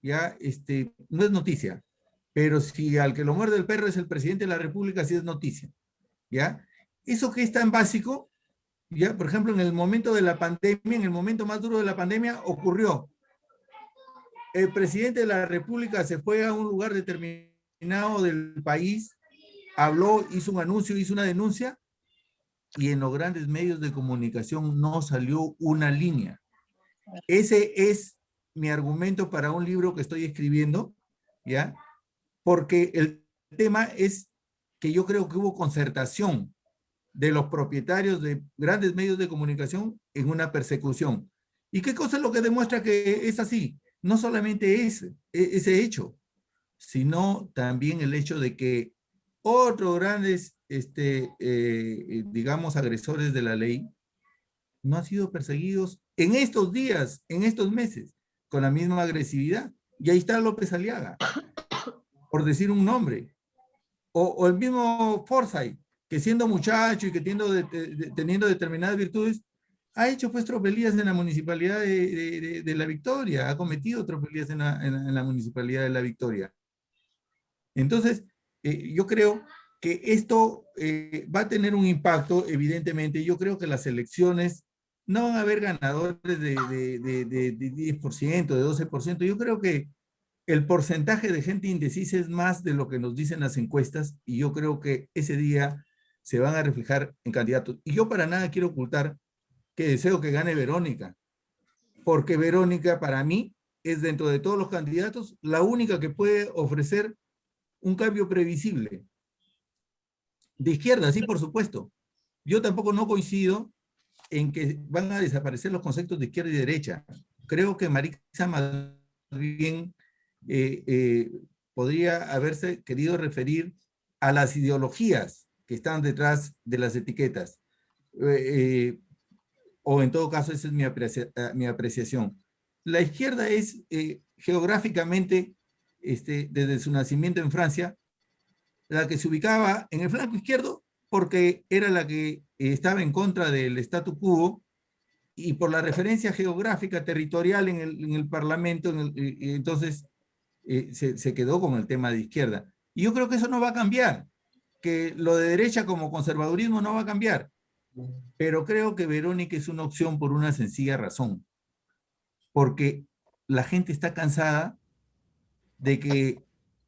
ya, no es noticia. Pero si al que lo muerde el perro es el presidente de la República, sí es noticia, ¿ya? Eso que es tan básico, ya, por ejemplo, en el momento de la pandemia, en el momento más duro de la pandemia, ocurrió. El presidente de la República se fue a un lugar determinado del país, habló, hizo un anuncio, hizo una denuncia, y en los grandes medios de comunicación no salió una línea. Ese es mi argumento para un libro que estoy escribiendo, ¿ya? Porque el tema es que yo creo que hubo concertación de los propietarios de grandes medios de comunicación en una persecución. ¿Y qué cosa es lo que demuestra que es así? No solamente ese hecho, sino también el hecho de que otros grandes, digamos, agresores de la ley no han sido perseguidos en estos días, en estos meses, con la misma agresividad. Y ahí está López Aliaga, por decir un nombre. O el mismo Forsyth, que siendo muchacho y que teniendo determinadas virtudes, ha hecho pues tropelías en la municipalidad de La Victoria, ha cometido tropelías en la municipalidad de La Victoria. Entonces, yo creo que esto va a tener un impacto, evidentemente. Yo creo que las elecciones no van a haber ganadores de 10%, de 12%. Yo creo que el porcentaje de gente indecisa es más de lo que nos dicen las encuestas, y yo creo que ese día se van a reflejar en candidatos. Y yo para nada quiero ocultar que deseo que gane Verónica, porque Verónica para mí es, dentro de todos los candidatos, la única que puede ofrecer un cambio previsible. De izquierda, sí, por supuesto. Yo tampoco no coincido en que van a desaparecer los conceptos de izquierda y derecha. Creo que Maritza más bien podría haberse querido referir a las ideologías que están detrás de las etiquetas. O en todo caso, esa es mi apreciación. La izquierda es geográficamente, desde su nacimiento en Francia, la que se ubicaba en el flanco izquierdo porque era la que estaba en contra del statu quo, y por la referencia geográfica territorial en el Parlamento, entonces se quedó con el tema de izquierda. Y yo creo que eso no va a cambiar, que lo de derecha como conservadurismo no va a cambiar, pero creo que Verónica es una opción por una sencilla razón, porque la gente está cansada de que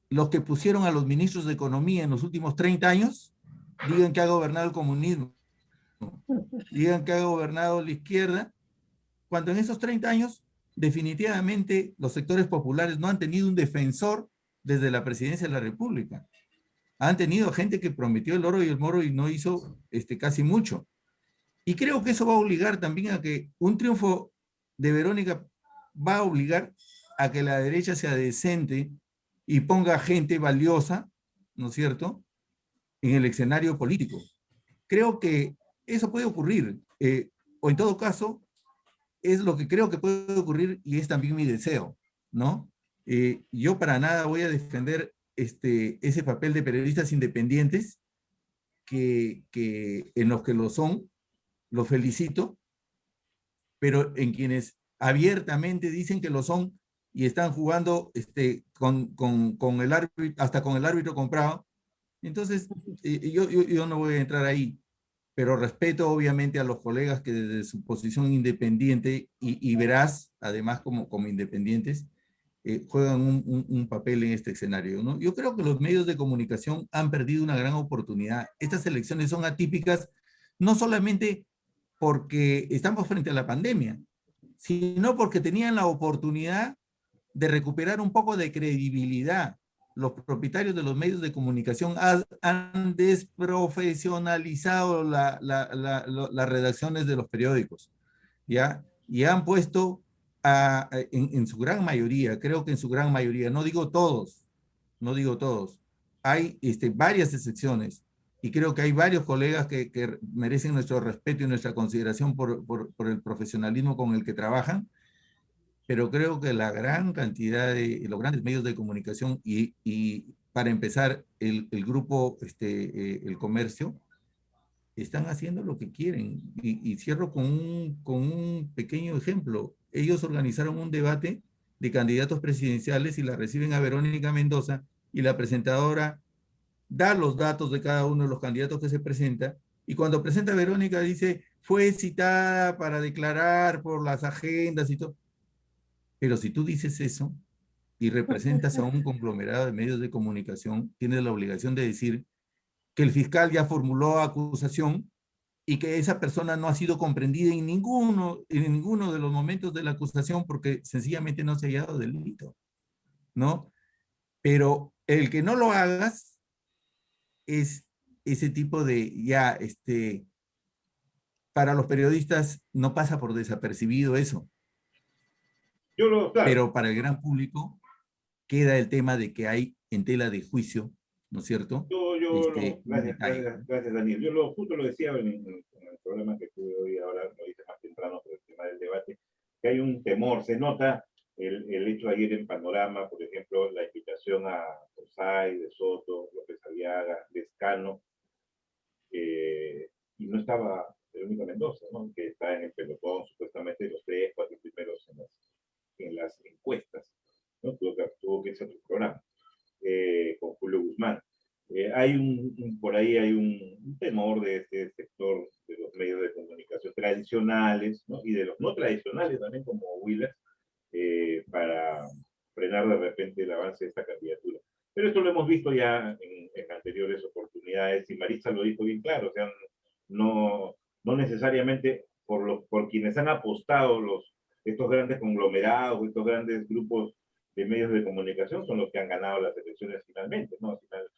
los que pusieron a los ministros de Economía en los últimos 30 años digan que ha gobernado el comunismo, digan que ha gobernado la izquierda, cuando en esos 30 años definitivamente los sectores populares no han tenido un defensor desde la presidencia de la República. Han tenido gente que prometió el oro y el moro y no hizo casi mucho. Y creo que eso va a obligar también a que un triunfo de Verónica va a obligar a que la derecha sea decente y ponga gente valiosa, ¿no es cierto?, en el escenario político. Creo que eso puede ocurrir, o en todo caso, es lo que creo que puede ocurrir, y es también mi deseo, ¿no? Yo para nada voy a defender ese papel de periodistas independientes, que en los que lo son, lo felicito, pero en quienes abiertamente dicen que lo son y están jugando con el árbitro, hasta con el árbitro comprado. Entonces, yo no voy a entrar ahí, pero respeto obviamente a los colegas que desde su posición independiente y veraz, además como independientes, juegan un papel en este escenario, ¿no? Yo creo que los medios de comunicación han perdido una gran oportunidad. Estas elecciones son atípicas, no solamente porque estamos frente a la pandemia, sino porque tenían la oportunidad de recuperar un poco de credibilidad. Los propietarios de los medios de comunicación han desprofesionalizado las redacciones de los periódicos, ¿ya? Y han puesto en su gran mayoría, creo que en su gran mayoría, no digo todos, hay varias excepciones, y creo que hay varios colegas que merecen nuestro respeto y nuestra consideración por el profesionalismo con el que trabajan, pero creo que la gran cantidad de los grandes medios de comunicación y para empezar, el grupo, el comercio, están haciendo lo que quieren. Y cierro con un pequeño ejemplo. Ellos organizaron un debate de candidatos presidenciales y la reciben a Verónica Mendoza, y la presentadora da los datos de cada uno de los candidatos que se presenta, y cuando presenta a Verónica dice, fue citada para declarar por las agendas y todo. Pero si tú dices eso y representas a un conglomerado de medios de comunicación, tienes la obligación de decir que el fiscal ya formuló acusación y que esa persona no ha sido comprendida en ninguno de los momentos de la acusación porque sencillamente no se ha hallado delito, ¿no? Pero el que no lo hagas es ese tipo de, ya, para los periodistas no pasa por desapercibido eso. Claro. Pero para el gran público queda el tema de que hay en tela de juicio, ¿no es cierto? Gracias, Daniel. Justo lo decía en el programa que tuve hoy, ahora lo hice más temprano por el tema del debate, que hay un temor, se nota el hecho ayer en Panorama, por ejemplo, la invitación a Orsay, de Soto, López Aliaga, Lescano, y no estaba Verónica Mendoza, ¿no? Que está en el pelotón, supuestamente los 3, 4 primeros en las encuestas, ¿no? Tuvo que ser otro programa, con Julio Guzmán. Por ahí hay un temor de este sector de los medios de comunicación tradicionales, ¿no? Y de los no tradicionales también, como Wheeler, para frenar de repente el avance de esta candidatura. Pero esto lo hemos visto ya en anteriores oportunidades, y Marisa lo dijo bien claro, o sea, no necesariamente por quienes han apostado estos grandes conglomerados, estos grandes grupos de medios de comunicación son los que han ganado las elecciones finalmente, ¿no? Al final,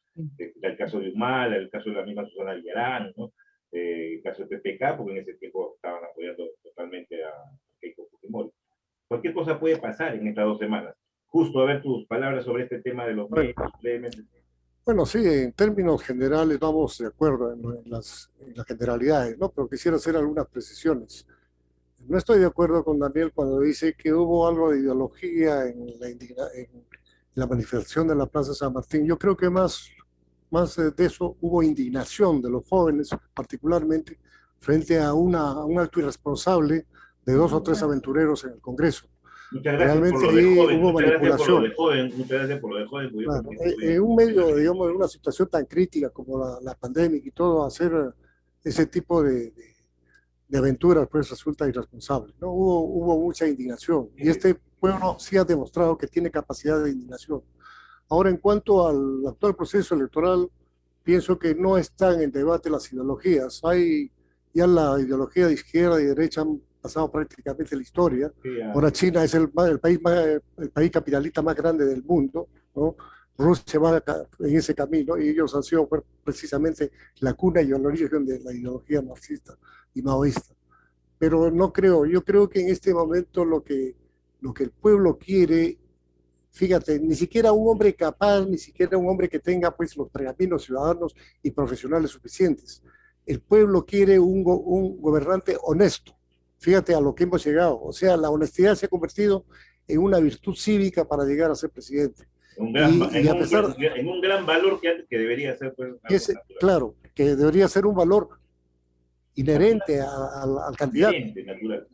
el caso de Humala, el caso de la misma Susana Villarán, ¿no? El caso de PPK, porque en ese tiempo estaban apoyando totalmente a Keiko Fujimori. Cualquier cosa puede pasar en estas 2 semanas. Justo, a ver tus palabras sobre este tema de los medios, brevemente. Bueno, sí, en términos generales vamos de acuerdo en las generalidades, ¿no? Pero quisiera hacer algunas precisiones. No estoy de acuerdo con Daniel cuando dice que hubo algo de ideología en la manifestación de la Plaza San Martín. Yo creo que más de eso hubo indignación de los jóvenes, particularmente frente a un acto irresponsable de 2 o 3 aventureros en el Congreso. Muchas gracias. Realmente ahí hubo manipulación. Muchas gracias por lo de joven. Claro, en un medio, digamos, en una situación tan crítica como la pandemia y todo, hacer ese tipo de aventuras, pues resulta irresponsable, ¿no? Hubo mucha indignación, y este pueblo sí ha demostrado que tiene capacidad de indignación. Ahora, en cuanto al actual proceso electoral, pienso que no están en debate las ideologías. Ya la ideología de izquierda y derecha han pasado prácticamente la historia. Ahora China es el país capitalista más grande del mundo, ¿no? Rusia va en ese camino, y ellos han sido precisamente la cuna y el origen de la ideología marxista y maoísta. Pero no creo, yo creo que en este momento lo que el pueblo quiere, fíjate, ni siquiera un hombre capaz, ni siquiera un hombre que tenga pues los pergaminos ciudadanos y profesionales suficientes. El pueblo quiere un gobernante honesto. Fíjate a lo que hemos llegado. O sea, la honestidad se ha convertido en una virtud cívica para llegar a ser presidente. En un gran valor que debería ser, pues, claro, que debería ser un valor inherente al candidato.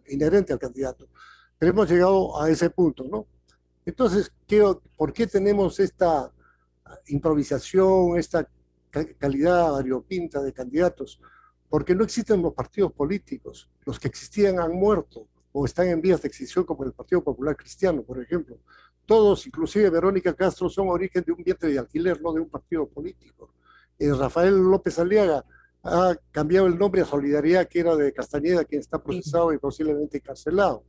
Inherente al candidato. Pero hemos llegado a ese punto, ¿no? Entonces, ¿por qué tenemos esta improvisación, esta calidad variopinta de candidatos? Porque no existen los partidos políticos. Los que existían han muerto o están en vías de extinción, como el Partido Popular Cristiano, por ejemplo. Todos, inclusive Verónica Castro, son origen de un vientre de alquiler, no de un partido político. Rafael López Aliaga ha cambiado el nombre a Solidaridad, que era de Castañeda, quien está procesado y posiblemente encarcelado.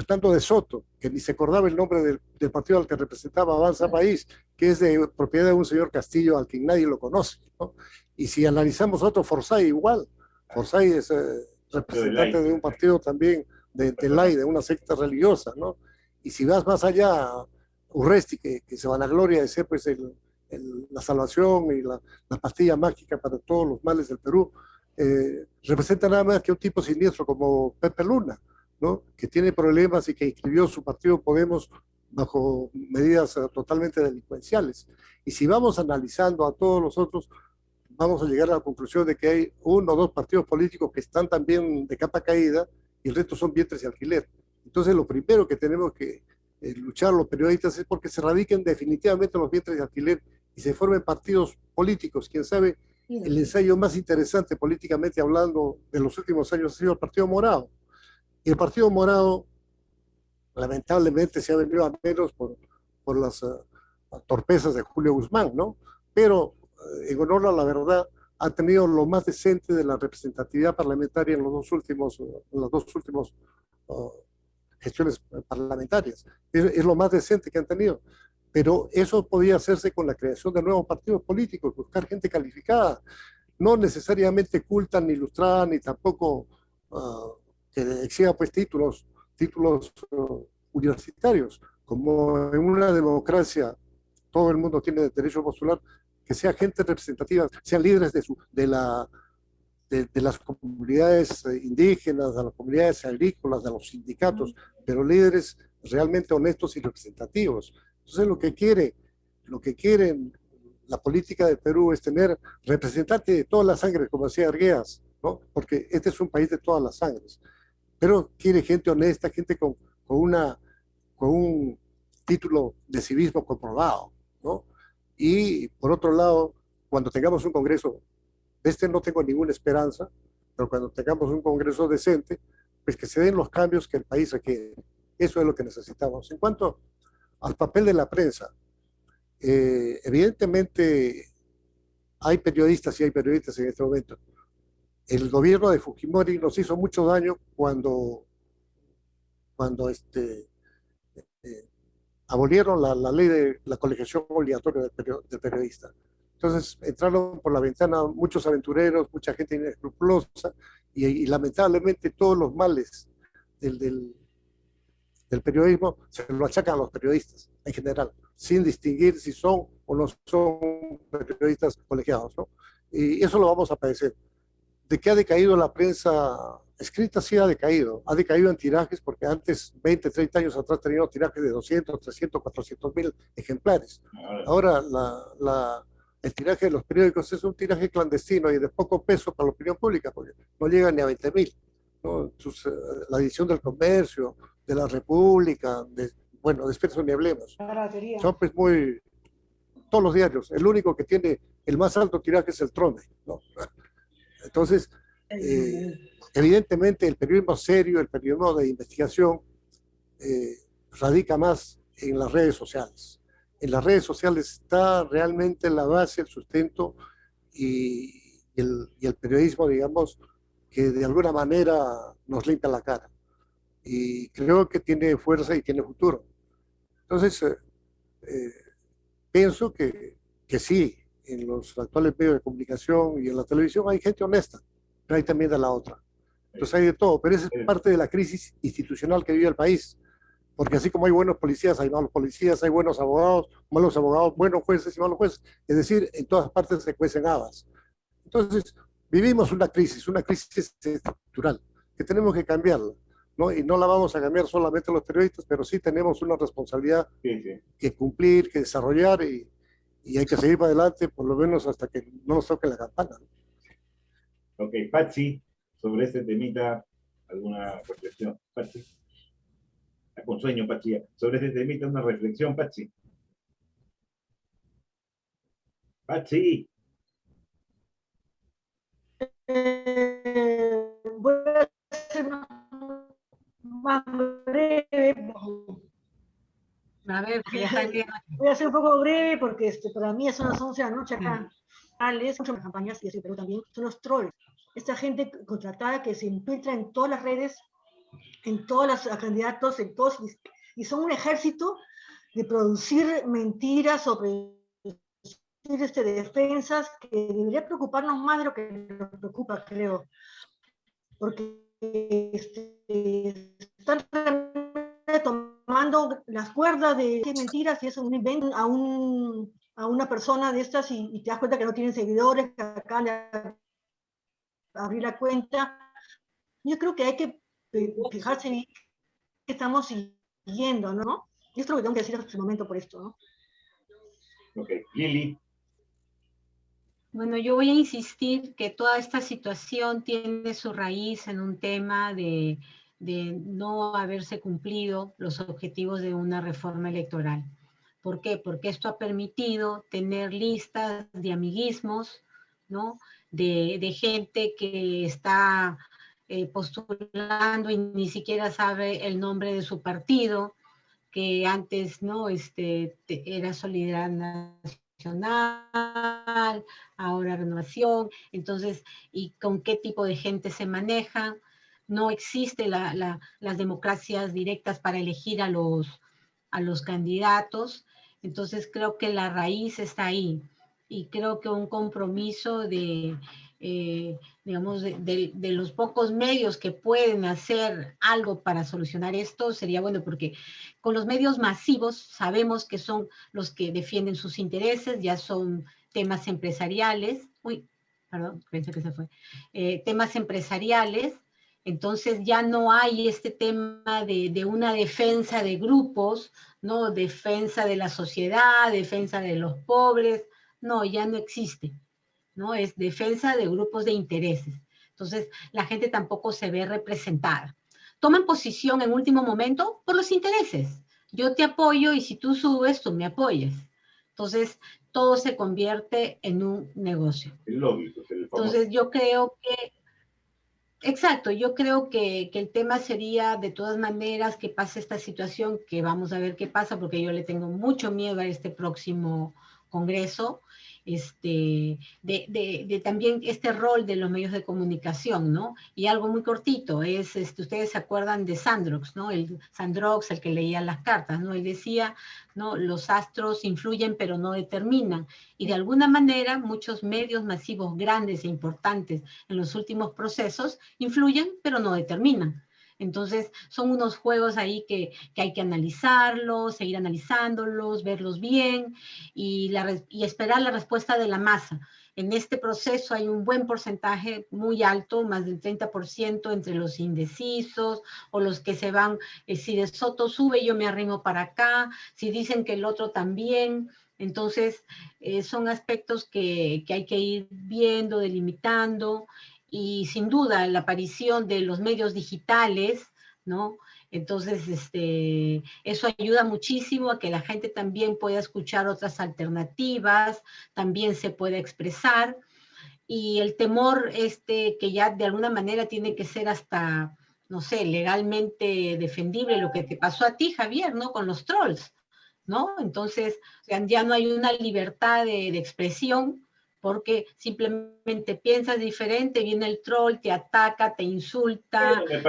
Tanto de Soto, que ni se acordaba el nombre del partido al que representaba, Avanza País, que es de propiedad de un señor Castillo al que nadie lo conoce, ¿no? Y si analizamos otro, Forsyth igual. Forsyth es representante de un partido también de Lai, de una secta religiosa, ¿no? Y si vas más allá, Urresti, que se vanagloria de ser pues el la salvación y la pastilla mágica para todos los males del Perú, representa nada más que un tipo siniestro como Pepe Luna, ¿no? Que tiene problemas y que inscribió su partido Podemos bajo medidas totalmente delincuenciales. Y si vamos analizando a todos los otros, vamos a llegar a la conclusión de que hay 1 o 2 partidos políticos que están también de capa caída y el resto son vientres y alquiler. Entonces, lo primero que tenemos que luchar los periodistas es porque se radiquen definitivamente los vientres de alquiler y se formen partidos políticos. Quién sabe, el ensayo más interesante políticamente hablando de los últimos años ha sido el Partido Morado. Y el Partido Morado, lamentablemente, se ha venido a menos por las torpezas de Julio Guzmán, ¿no? Pero, en honor a la verdad, ha tenido lo más decente de la representatividad parlamentaria en las dos últimas gestiones parlamentarias. Es lo más decente que han tenido. Pero eso podía hacerse con la creación de nuevos partidos políticos, buscar gente calificada, no necesariamente culta ni ilustrada, ni tampoco que exija pues títulos universitarios. Como en una democracia todo el mundo tiene derecho a postular, que sea gente representativa, sean líderes de las comunidades indígenas, de las comunidades agrícolas, de los sindicatos, pero líderes realmente honestos y representativos. Entonces lo que quieren la política de Perú es tener representantes de todas las sangres, como decía Arguedas, ¿no? Porque este es un país de todas las sangres, pero quiere gente honesta, gente con un título de civismo comprobado, ¿no? Y por otro lado, cuando tengamos un Congreso, no tengo ninguna esperanza, pero cuando tengamos un Congreso decente, pues que se den los cambios que el país requiere. Eso es lo que necesitamos. En cuanto al papel de la prensa, evidentemente hay periodistas y hay periodistas en este momento. El gobierno de Fujimori nos hizo mucho daño cuando abolieron la ley de la colegiación obligatoria del periodista. Entonces entraron por la ventana muchos aventureros, mucha gente inescrupulosa y lamentablemente todos los males del periodismo se lo achacan a los periodistas en general, sin distinguir si son o no son periodistas colegiados, ¿no? Y eso lo vamos a padecer. ¿De qué ha decaído la prensa escrita? Sí ha decaído en tirajes, porque antes, 20, 30 años atrás, teníamos tirajes de 200, 300, 400 mil ejemplares. Ahora el tiraje de los periódicos es un tiraje clandestino y de poco peso para la opinión pública, porque no llega ni a 20.000, ¿no? La edición del Comercio, de la República, de Expreso ni hablemos. Son pues todos los diarios. El único que tiene el más alto tiraje es el Trome, ¿no? Entonces, evidentemente el periodismo serio, el periodismo de investigación, radica más en las redes sociales. En las redes sociales está realmente la base, el sustento y el periodismo, digamos, que de alguna manera nos limpia la cara. Y creo que tiene fuerza y tiene futuro. Entonces, pienso que sí, en los actuales medios de comunicación y en la televisión hay gente honesta, pero hay también de la otra. Entonces hay de todo, pero esa es parte de la crisis institucional que vive el país. Porque así como hay buenos policías, hay malos policías, hay buenos abogados, malos abogados, buenos jueces y malos jueces. Es decir, en todas partes se cuecen habas. Entonces, vivimos una crisis estructural que tenemos que cambiarla, ¿no? Y no la vamos a cambiar solamente los periodistas, pero sí tenemos una responsabilidad que cumplir, que desarrollar y hay que seguir para adelante, por lo menos hasta que no nos toque la campana, ¿no? Ok, Patsy, sobre este temita, ¿alguna reflexión? Patsy. Con sueño, Patsy. Sobre este temita, una reflexión, Patsy. Patsy. Voy a ser más breve. A ver, voy a ser un poco breve porque para mí son las 11 de la noche acá. Muchas campañas, y en Perú también, son los trolls. Esta gente contratada que se infiltra en todas las redes, en todos los candidatos, y son un ejército de producir mentiras o producir defensas que debería preocuparnos más de lo que nos preocupa, creo. Porque están tomando las cuerdas de mentiras y eso invento a a una persona de estas y te das cuenta que no tienen seguidores, que acaban de abrir la cuenta. Yo creo que hay que fijarse bien qué estamos siguiendo, ¿no? Y esto es lo que tengo que decir hasta el momento por esto, ¿no? Ok, Lili. Bueno, yo voy a insistir que toda esta situación tiene su raíz en un tema de no haberse cumplido los objetivos de una reforma electoral. ¿Por qué? Porque esto ha permitido tener listas de amiguismos, ¿no? De gente que está postulando y ni siquiera sabe el nombre de su partido, que antes, ¿no? Era Solidaridad Nacional, ahora Renovación. Entonces, ¿y con qué tipo de gente se maneja? No existe las democracias directas para elegir a los candidatos. Entonces, creo que la raíz está ahí. Y creo que un compromiso digamos, de los pocos medios que pueden hacer algo para solucionar esto sería bueno, porque con los medios masivos sabemos que son los que defienden sus intereses, ya son temas empresariales. Uy, perdón, pensé que se fue. Temas empresariales. Entonces ya no hay este tema de una defensa de grupos, ¿no? Defensa de la sociedad, defensa de los pobres. No, ya no existe, ¿no? Es defensa de grupos de intereses. Entonces, la gente tampoco se ve representada. Toman posición en último momento por los intereses. Yo te apoyo y si tú subes, tú me apoyas. Entonces, todo se convierte en un negocio. El lobby, pues, el famoso. Entonces, yo creo que, exacto, yo creo que el tema sería de todas maneras que pase esta situación, que vamos a ver qué pasa, porque yo le tengo mucho miedo a este próximo Congreso, también este rol de los medios de comunicación, ¿no? Y algo muy cortito, es, ustedes se acuerdan de Sandrox, ¿no? Sandrox, el que leía las cartas, ¿no? Él decía, ¿no? Los astros influyen pero no determinan. Y de alguna manera muchos medios masivos grandes e importantes en los últimos procesos influyen pero no determinan. Entonces, son unos juegos ahí que hay que analizarlos, seguir analizándolos, verlos bien y esperar la respuesta de la masa. En este proceso hay un buen porcentaje muy alto, más del 30% entre los indecisos o los que se van, si de Soto sube yo me arrimo para acá, si dicen que el otro también. Entonces, son aspectos que hay que ir viendo, delimitando, y sin duda la aparición de los medios digitales, ¿no? Entonces, eso ayuda muchísimo a que la gente también pueda escuchar otras alternativas, también se pueda expresar, y el temor que ya de alguna manera tiene que ser hasta, no sé, legalmente defendible, lo que te pasó a ti, Javier, ¿no? Con los trolls, ¿no? Entonces, ya no hay una libertad de expresión, porque simplemente piensas diferente, viene el troll, te ataca, te insulta. Bueno, me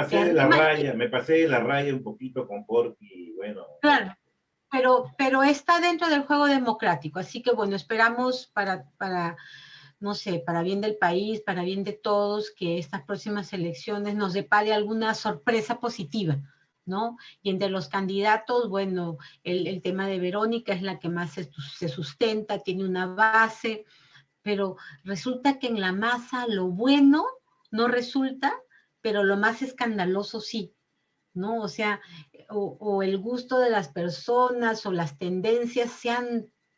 pasé de la raya un poquito con Porky, bueno. Claro, pero está dentro del juego democrático, así que bueno, esperamos no sé, para bien del país, para bien de todos, que estas próximas elecciones nos depare alguna sorpresa positiva, ¿no? Y entre los candidatos, bueno, el tema de Verónica es la que más se sustenta, tiene una base, pero resulta que en la masa lo bueno no resulta, pero lo más escandaloso sí, ¿no? O sea, o el gusto de las personas o las tendencias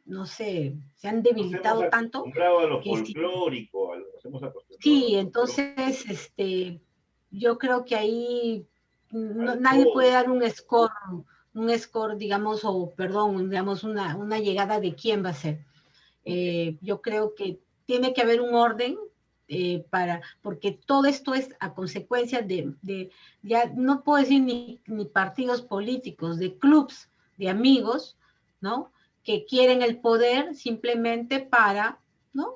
no sé, se han debilitado tanto. Acostumbrado a lo que folclórico, nos hemos acostumbrado. Sí, entonces, yo creo que ahí nadie puede dar un score, digamos, o perdón, digamos, una llegada de quién va a ser. Yo creo que tiene que haber un orden porque todo esto es a consecuencia ya no puedo decir ni partidos políticos, de clubs, de amigos, ¿no? Que quieren el poder simplemente para, ¿no?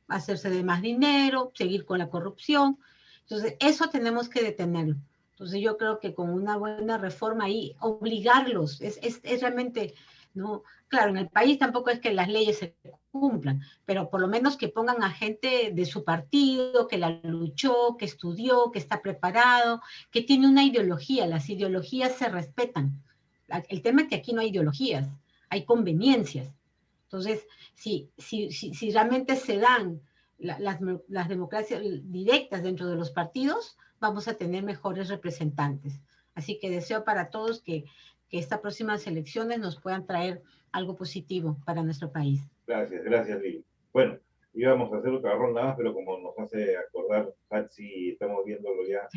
Hacerse de más dinero, seguir con la corrupción. Entonces, eso tenemos que detenerlo. Entonces, yo creo que con una buena reforma ahí, obligarlos, es realmente, ¿no? Claro, en el país tampoco es que las leyes se cumplan, pero por lo menos que pongan a gente de su partido, que la luchó, que estudió, que está preparado, que tiene una ideología. Las ideologías se respetan. El tema es que aquí no hay ideologías, hay conveniencias, Entonces, si realmente se dan las democracias directas dentro de los partidos, vamos a tener mejores representantes. Así que deseo para todos que estas próximas elecciones nos puedan traer algo positivo para nuestro país. Gracias, gracias, Lili. Bueno, íbamos a hacer otra ronda más, pero como nos hace acordar, Patsy, estamos viéndolo ya,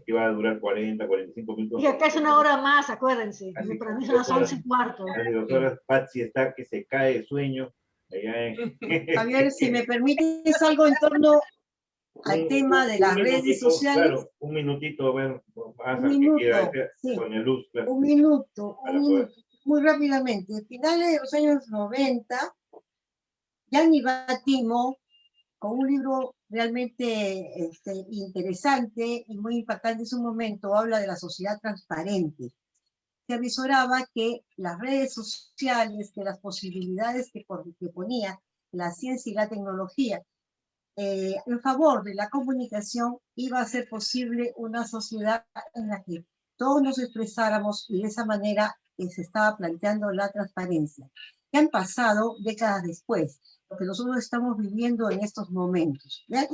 que va a durar 40, 45 minutos. Y acá es una hora más, acuérdense. Así Para mí que son las 2 horas. 11:15. Hace 2 horas, Patsy está que se cae de sueño. Javier, si me permites algo en torno al tema de las redes sociales. Claro, un minutito, a ver, Un minuto, sí. con el luz. Claro. Un minuto, muy rápidamente. A finales de los años 90, Gianni Battimo, con un libro realmente interesante y muy impactante en su momento, habla de la sociedad transparente. Se avisoraba que las redes sociales, que las posibilidades que ponía la ciencia y la tecnología en favor de la comunicación, iba a ser posible una sociedad en la que todos nos expresáramos y de esa manera se estaba planteando la transparencia. Que han pasado décadas después, lo que nosotros estamos viviendo en estos momentos. ¿Ya?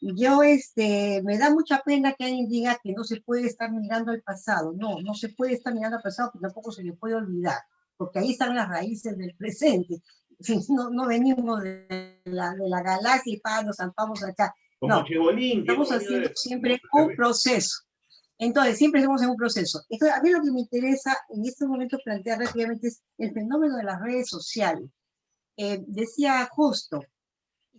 Yo, me da mucha pena que alguien diga que no se puede estar mirando al pasado. No, no se puede estar mirando al pasado, pero tampoco se le puede olvidar, porque ahí están las raíces del presente. No venimos de la galaxia y nos zampamos acá. Como no, Chibolín, estamos haciendo siempre un proceso. Entonces, siempre estamos en un proceso. Entonces, a mí lo que me interesa en este momento plantear rápidamente es el fenómeno de las redes sociales. Decía Justo,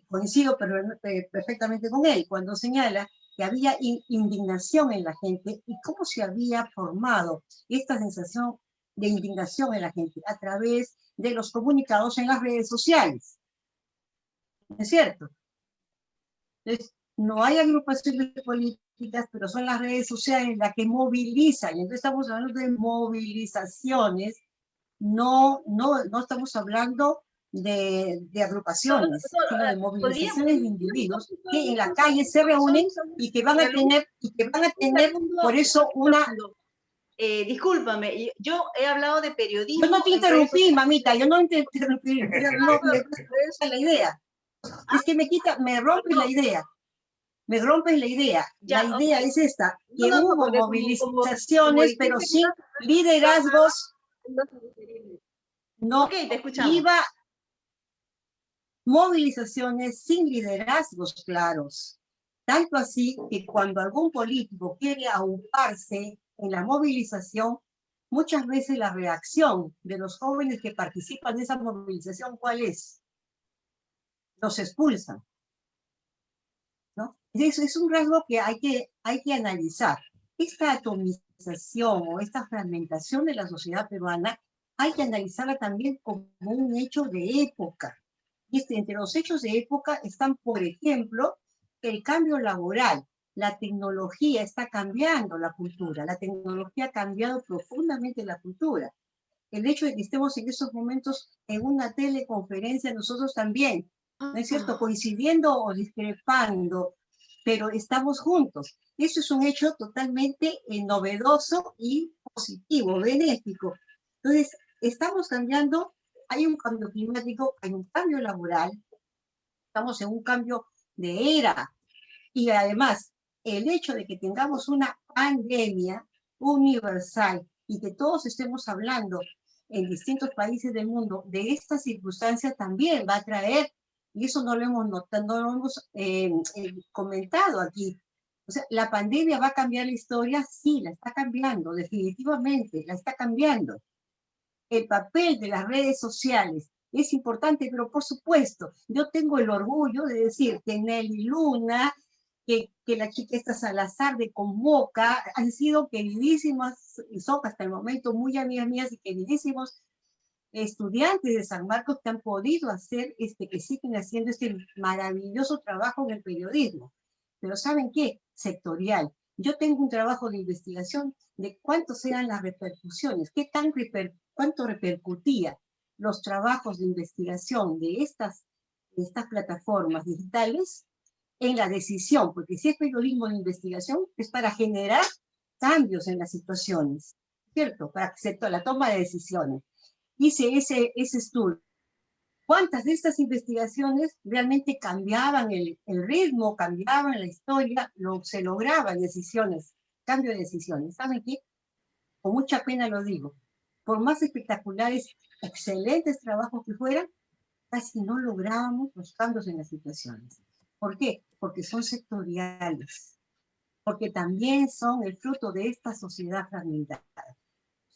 coincido perfectamente con él, cuando señala que había indignación en la gente y cómo se había formado esta sensación de indignación en la gente a través de los comunicados en las redes sociales. ¿Es cierto? Entonces, no hay agrupaciones políticas, pero son las redes sociales las que movilizan. Y entonces estamos hablando de movilizaciones, no estamos hablando de agrupaciones, sino de movilizaciones de individuos que en la calle se reúnen y que van a tener por eso una... discúlpame, yo he hablado de periodismo. Yo no te interrumpí, mamita, yo no te interrumpí. No, la idea. Es que me rompes la idea. Me rompes la idea. La idea es esta, que hubo movilizaciones, pero sin liderazgos. No iba movilizaciones sin liderazgos claros. Tanto así que cuando algún político quiere auparse en la movilización, muchas veces la reacción de los jóvenes que participan de esa movilización, ¿cuál es? Los expulsan, ¿no? Es un rasgo que hay que analizar. Esta atomización o esta fragmentación de la sociedad peruana hay que analizarla también como un hecho de época. Y entre los hechos de época están, por ejemplo, el cambio laboral. La tecnología está cambiando la cultura. La tecnología ha cambiado profundamente la cultura. El hecho de que estemos en estos momentos en una teleconferencia, nosotros también, ¿no es cierto? Coincidiendo o discrepando, pero estamos juntos. Eso es un hecho totalmente novedoso y positivo, benéfico. Entonces, estamos cambiando, hay un cambio climático, hay un cambio laboral, estamos en un cambio de era. Y además, el hecho de que tengamos una pandemia universal y que todos estemos hablando en distintos países del mundo de esta circunstancia también va a traer, y eso no lo hemos notado, no lo hemos comentado aquí. O sea, ¿la pandemia va a cambiar la historia? Sí, la está cambiando, definitivamente, la está cambiando. El papel de las redes sociales es importante, pero por supuesto, yo tengo el orgullo de decir que Nelly Luna, que la chica esta Salazar de Convoca, han sido queridísimas, y son hasta el momento muy amigas mías y queridísimos estudiantes de San Marcos que han podido hacer, que siguen haciendo este maravilloso trabajo en el periodismo. Pero ¿saben qué? Sectorial. Yo tengo un trabajo de investigación de cuántos eran las repercusiones, cuánto repercutía los trabajos de investigación de estas plataformas digitales en la decisión, porque si es periodismo de investigación es para generar cambios en las situaciones, ¿cierto? Para la toma de decisiones. Hice ese estudio. ¿Cuántas de estas investigaciones realmente cambiaban el ritmo, cambiaban la historia, se lograban decisiones, cambio de decisiones? ¿Saben qué? Con mucha pena lo digo. Por más espectaculares, excelentes trabajos que fueran, casi no lográbamos los cambios en las situaciones. ¿Por qué? Porque son sectoriales, porque también son el fruto de esta sociedad fragmentada.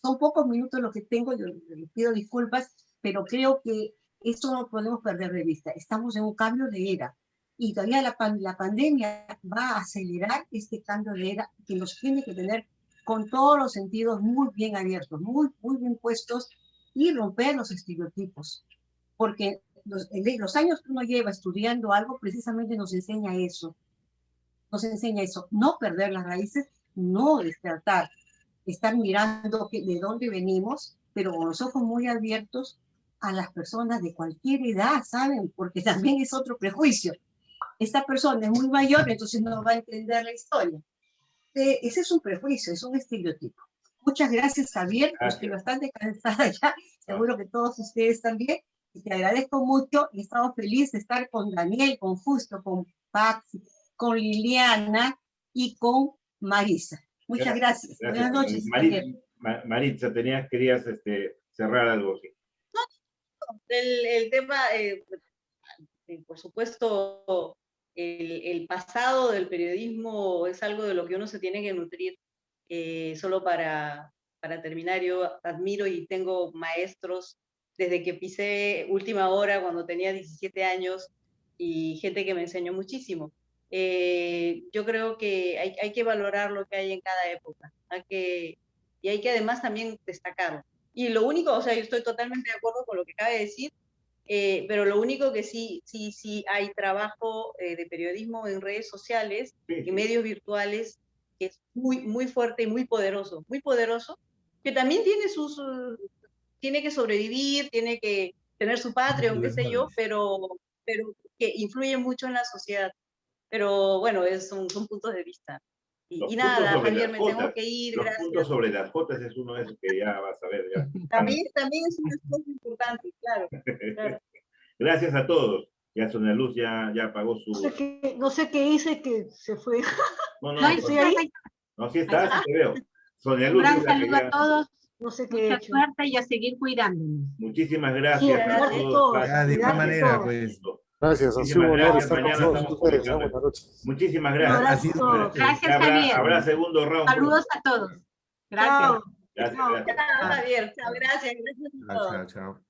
Son pocos minutos los que tengo, yo les pido disculpas, pero creo que esto no podemos perder de vista. Estamos en un cambio de era y todavía la pandemia va a acelerar este cambio de era que nos tiene que tener con todos los sentidos muy bien abiertos, muy bien puestos y romper los estereotipos. Porque los años que uno lleva estudiando algo precisamente nos enseña eso. Nos enseña eso, no perder las raíces, no descartar, estar mirando de dónde venimos, pero con los ojos muy abiertos a las personas de cualquier edad, ¿saben? Porque también es otro prejuicio. Esta persona es muy mayor, entonces no va a entender la historia. Ese es un prejuicio, es un estereotipo. Muchas gracias, Javier. Estoy bastante cansada ya, seguro que todos ustedes también. Y te agradezco mucho y estamos felices de estar con Daniel, con Justo, con Paxi, con Liliana y con Marisa. Muchas gracias. Buenas noches. Maritza, querías cerrar algo. ¿Sí? El tema, por supuesto, el pasado del periodismo es algo de lo que uno se tiene que nutrir. Solo para terminar, yo admiro y tengo maestros desde que pisé Última Hora cuando tenía 17 años y gente que me enseñó muchísimo. Yo creo que hay que valorar lo que hay en cada época, y hay que además también destacarlo. Y lo único, o sea, yo estoy totalmente de acuerdo con lo que acaba de decir, pero lo único que sí hay trabajo de periodismo en redes sociales, en medios virtuales, que es muy fuerte y muy poderoso, que también tiene que sobrevivir, tiene que tener su Patreon, qué sé yo, pero que influye mucho en la sociedad. Pero bueno, son puntos de vista. Y nada, Javier, me tengo que ir, gracias. Los puntos sobre las Jotas es uno de esos que ya vas a ver. Ya. También es una cosa importante, claro. Gracias a todos. Ya Sonia Luz ya apagó su... No sé qué hice que se fue. No, ¿Estoy ahí? No, sí estás, sí te veo. Sonia Luz. Un gran saludo a todos. No sé qué he hecho. Mucha suerte y a seguir cuidándonos. Muchísimas gracias a todos. De igual manera, pues. Gracias, ha sido un honor estar con todos ustedes. Buenas noches. Muchísimas gracias. Gracias, Javier. Habrá segundo round. Saludos a todos. Gracias. Gracias. Chao, Javier. Chao, gracias. Gracias a todos. Chao.